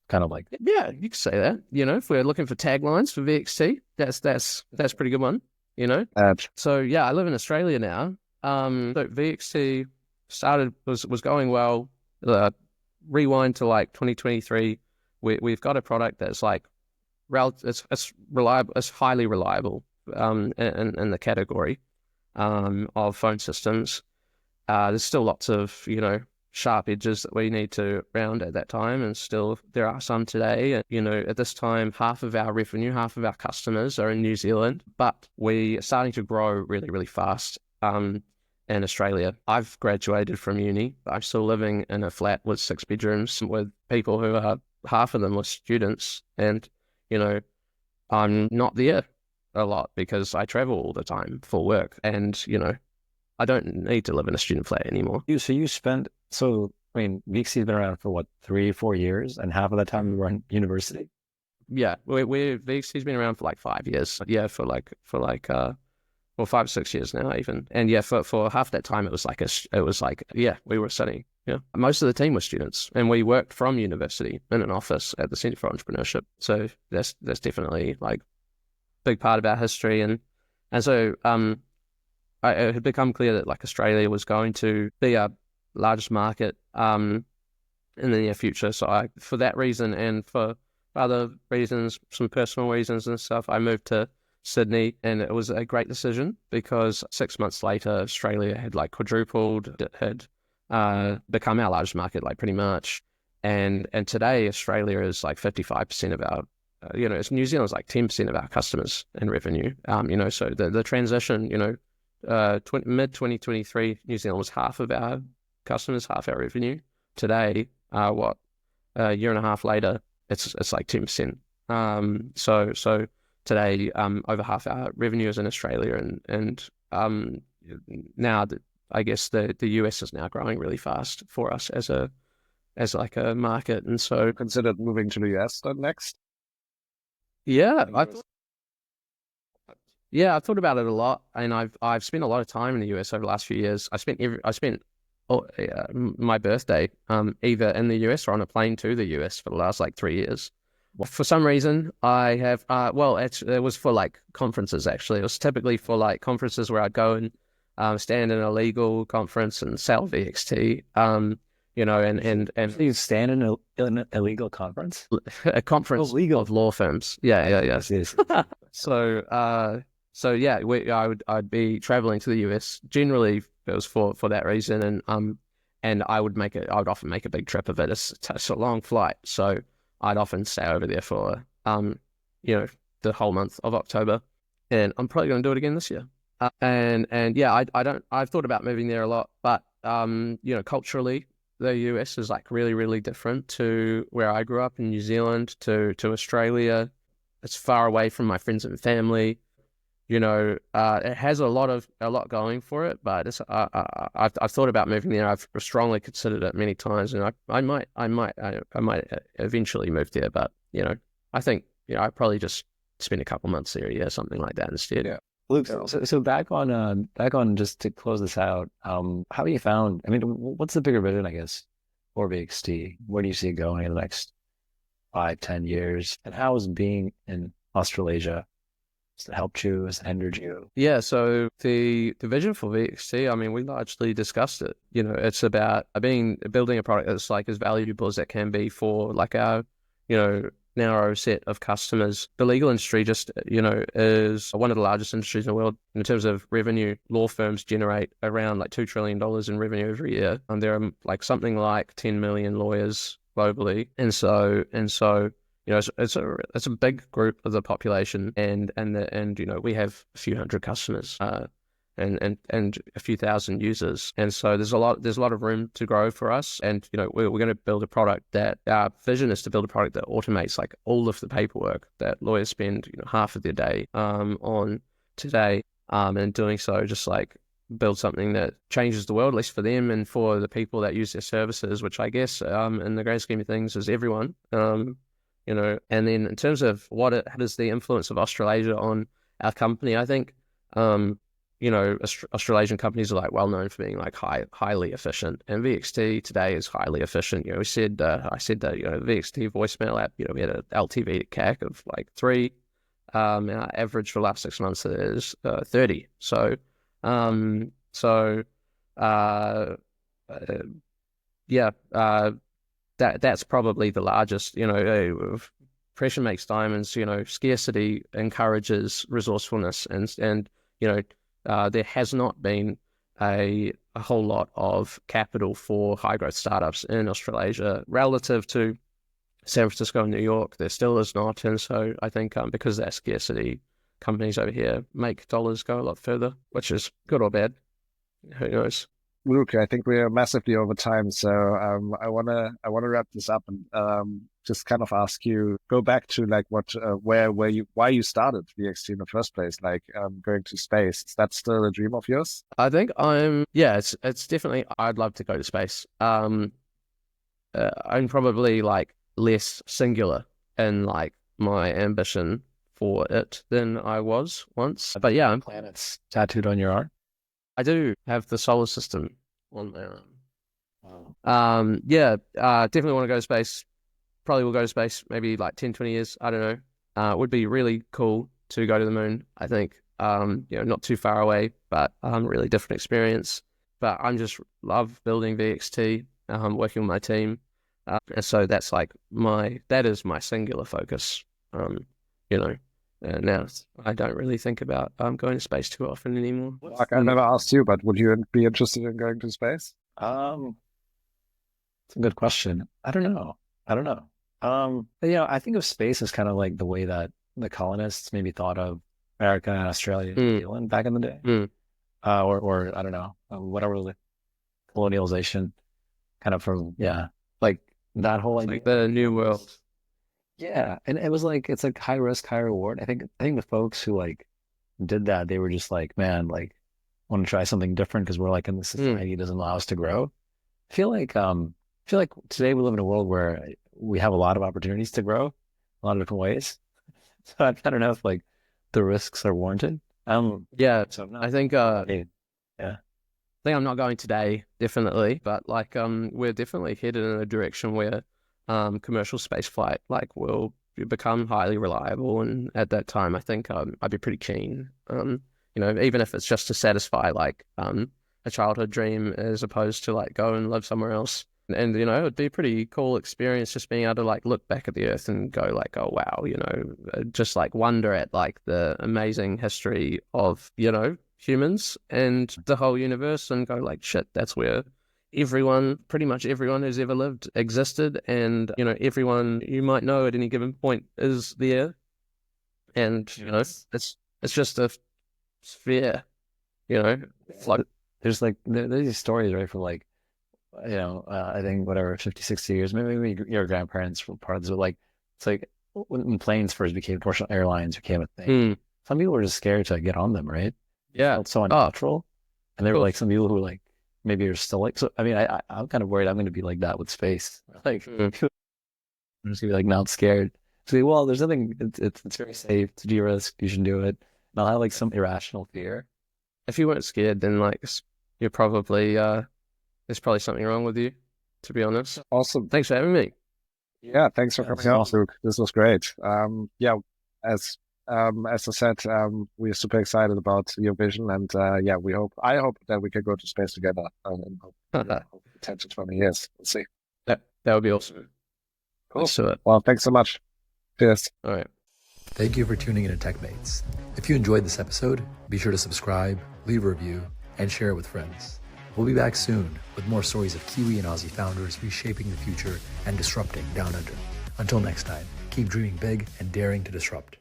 Kind of like, yeah, you could say that. If we're looking for taglines for VXT, that's a pretty good one. So yeah, I live in Australia now. So VXT was going well. Rewind to like 2023, we've got a product that's like it's reliable, it's highly reliable in the category of phone systems. There's still lots of sharp edges that we need to round at that time, and still there are some today. And at this time, half of our revenue, half of our customers are in New Zealand, but we are starting to grow really, really fast in Australia. I've graduated from uni. I'm still living in a flat with 6 bedrooms with people who are half of them were students, and I'm not there a lot because I travel all the time for work, and I don't need to live in a student flat anymore. VXT has been around for what, 3-4 years, and half of that time we were in university. Yeah, VXT's been around for like 5 years. Yeah, for 5 or 6 years now even. And yeah, for half that time it was like we were studying. Yeah, most of the team were students, and we worked from university in an office at the Centre for Entrepreneurship. So that's definitely like a big part of our history, and so it had become clear that like Australia was going to be our largest market in the near future. So for that reason, and for other reasons, some personal reasons and stuff, I moved to Sydney, and it was a great decision because 6 months later, Australia had like quadrupled. It had become our largest market, like pretty much. And today, Australia is like 55% of it's New Zealand's like 10% of our customers in revenue. So the transition, mid 2023, New Zealand was half of our customers, half our revenue. Today, a year and a half later, it's like 10%. So today, over half our revenue is in Australia, and now I guess the US is now growing really fast for us as like a market, and so Considered moving to the US then next? yeah, I've thought about it a lot, and I've spent a lot of time in the US over the last few years. I spent my birthday either in the US or on a plane to the US for the last like 3 years. For some reason, I have it was for like conferences. Actually, it was typically for like conferences where I'd go and stand in a legal conference and sell VXT. And You stand in an illegal conference? A conference of law firms. Yeah. Yes. So yeah, I'd be traveling to the US. Generally, it was for that reason, and I would often make a big trip of it. It's a long flight, so I'd often stay over there for the whole month of October, and I'm probably going to do it again this year. And yeah, I've thought about moving there a lot, but culturally, the US is like really, really different to where I grew up in New Zealand, to Australia. It's far away from my friends and family. It has a lot going for it, but I've thought about moving there. I've strongly considered it many times, and I might eventually move there. But I think I probably just spend a couple months there a year, something like that instead. Yeah. Luke, so back on just to close this out, how have you found? I mean, what's the bigger vision, I guess, for VXT? Where do you see it going in the next 5-10 years? And how is being in Australasia? Has it helped you? Has it hindered you? Yeah, so the vision for VXT, I mean, we largely discussed it. It's about building a product that's like as valuable as it can be for like our, narrow set of customers. The legal industry just, is one of the largest industries in the world in terms of revenue. Law firms generate around like $2 trillion in revenue every year. And there are like something like 10 million lawyers globally. And so it's a big group of the population, and we have a few hundred customers, and a few thousand users, and so there's a lot of room to grow for us. And we're going to build a product that our vision is to build a product that automates like all of the paperwork that lawyers spend half of their day on today, and doing so just like build something that changes the world, at least for them and for the people that use their services, which I guess in the grand scheme of things is everyone. And then in terms of how does the influence of Australasia on our company, I think, Australasian companies are like well known for being like highly efficient, and VXT today is highly efficient. I said that VXT voicemail app, we had an LTV to CAC of like 3, and our average for the last 6 months is 30. That's probably the largest. Pressure makes diamonds. Scarcity encourages resourcefulness, and there has not been a whole lot of capital for high growth startups in Australasia relative to San Francisco and New York. There still is not, and so I think because of that scarcity, companies over here make dollars go a lot further, which is good or bad. Who knows? Luke, I think we are massively over time, so I wanna wrap this up and just kind of ask you, go back to like why you started VXT in the first place, like going to space. Is that still a dream of yours? I think it's definitely, I'd love to go to space. I'm probably like less singular in like my ambition for it than I was once. But yeah, Planets tattooed on your arm? I do have the solar system on my arm. Wow. Definitely want to go to space. Probably will go to space maybe like 10, 20 years. I don't know. It would be really cool to go to the moon, I think. Not too far away, but really different experience. But I'm just love building VXT, working with my team. And so that's like that is my singular focus. Now I don't really think about going to space too often anymore. Mark, I never asked you, but would you be interested in going to space? It's a good question. I don't know. I think of space as kind of like the way that the colonists maybe thought of America and Australia and New Zealand back in the day. Or I don't know, whatever the colonialization kind of from, like that whole idea. Like the new world. Yeah. And it was like, it's like high risk, high reward. I think the folks who like did that, they were just like, man, like want to try something different because we're like in the society that doesn't allow us to grow. I feel like today we live in a world where we have a lot of opportunities to grow a lot of different ways. So I don't know if like the risks are warranted. Yeah, So I'm not, I think yeah. I think I'm not going today, definitely, but like we're definitely headed in a direction where commercial space flight like will become highly reliable, and at that time I think I'd be pretty keen. Even if it's just to satisfy like a childhood dream as opposed to like go and live somewhere else. And it'd be a pretty cool experience just being able to like look back at the Earth and go like, oh wow, just like wonder at like the amazing history of humans and the whole universe, and go like, shit, that's where pretty much everyone who's ever lived existed, and everyone you might know at any given point is there, and it's just a sphere, like There's like there's these stories, right, for like I think whatever 50, 60 years, maybe your grandparents were part of this, but like it's like when planes first became commercial airlines became a thing. Some people were just scared to get on them, right? Yeah, It's so unnatural. And there were like some people who like maybe are still like, so I mean I'm kind of worried I'm going to be like that with space. Like I'm just gonna be like not scared. So well, there's nothing. It's very safe. It's de-risk. You should do it. And I'll have like some irrational fear. If you weren't scared, then like you're probably there's probably something wrong with you, to be honest. Awesome. Thanks for having me. Yeah, thanks for coming on, Luke. This was great. As I said, we're super excited about your vision, and I hope that we can go to space together and hope 10 to 20 years. We'll see. That would be awesome. Cool. Let's do it. Well, thanks so much. Cheers. All right. Thank you for tuning in to TechMates. If you enjoyed this episode, be sure to subscribe, leave a review, and share it with friends. We'll be back soon with more stories of Kiwi and Aussie founders reshaping the future and disrupting down under. Until next time, keep dreaming big and daring to disrupt.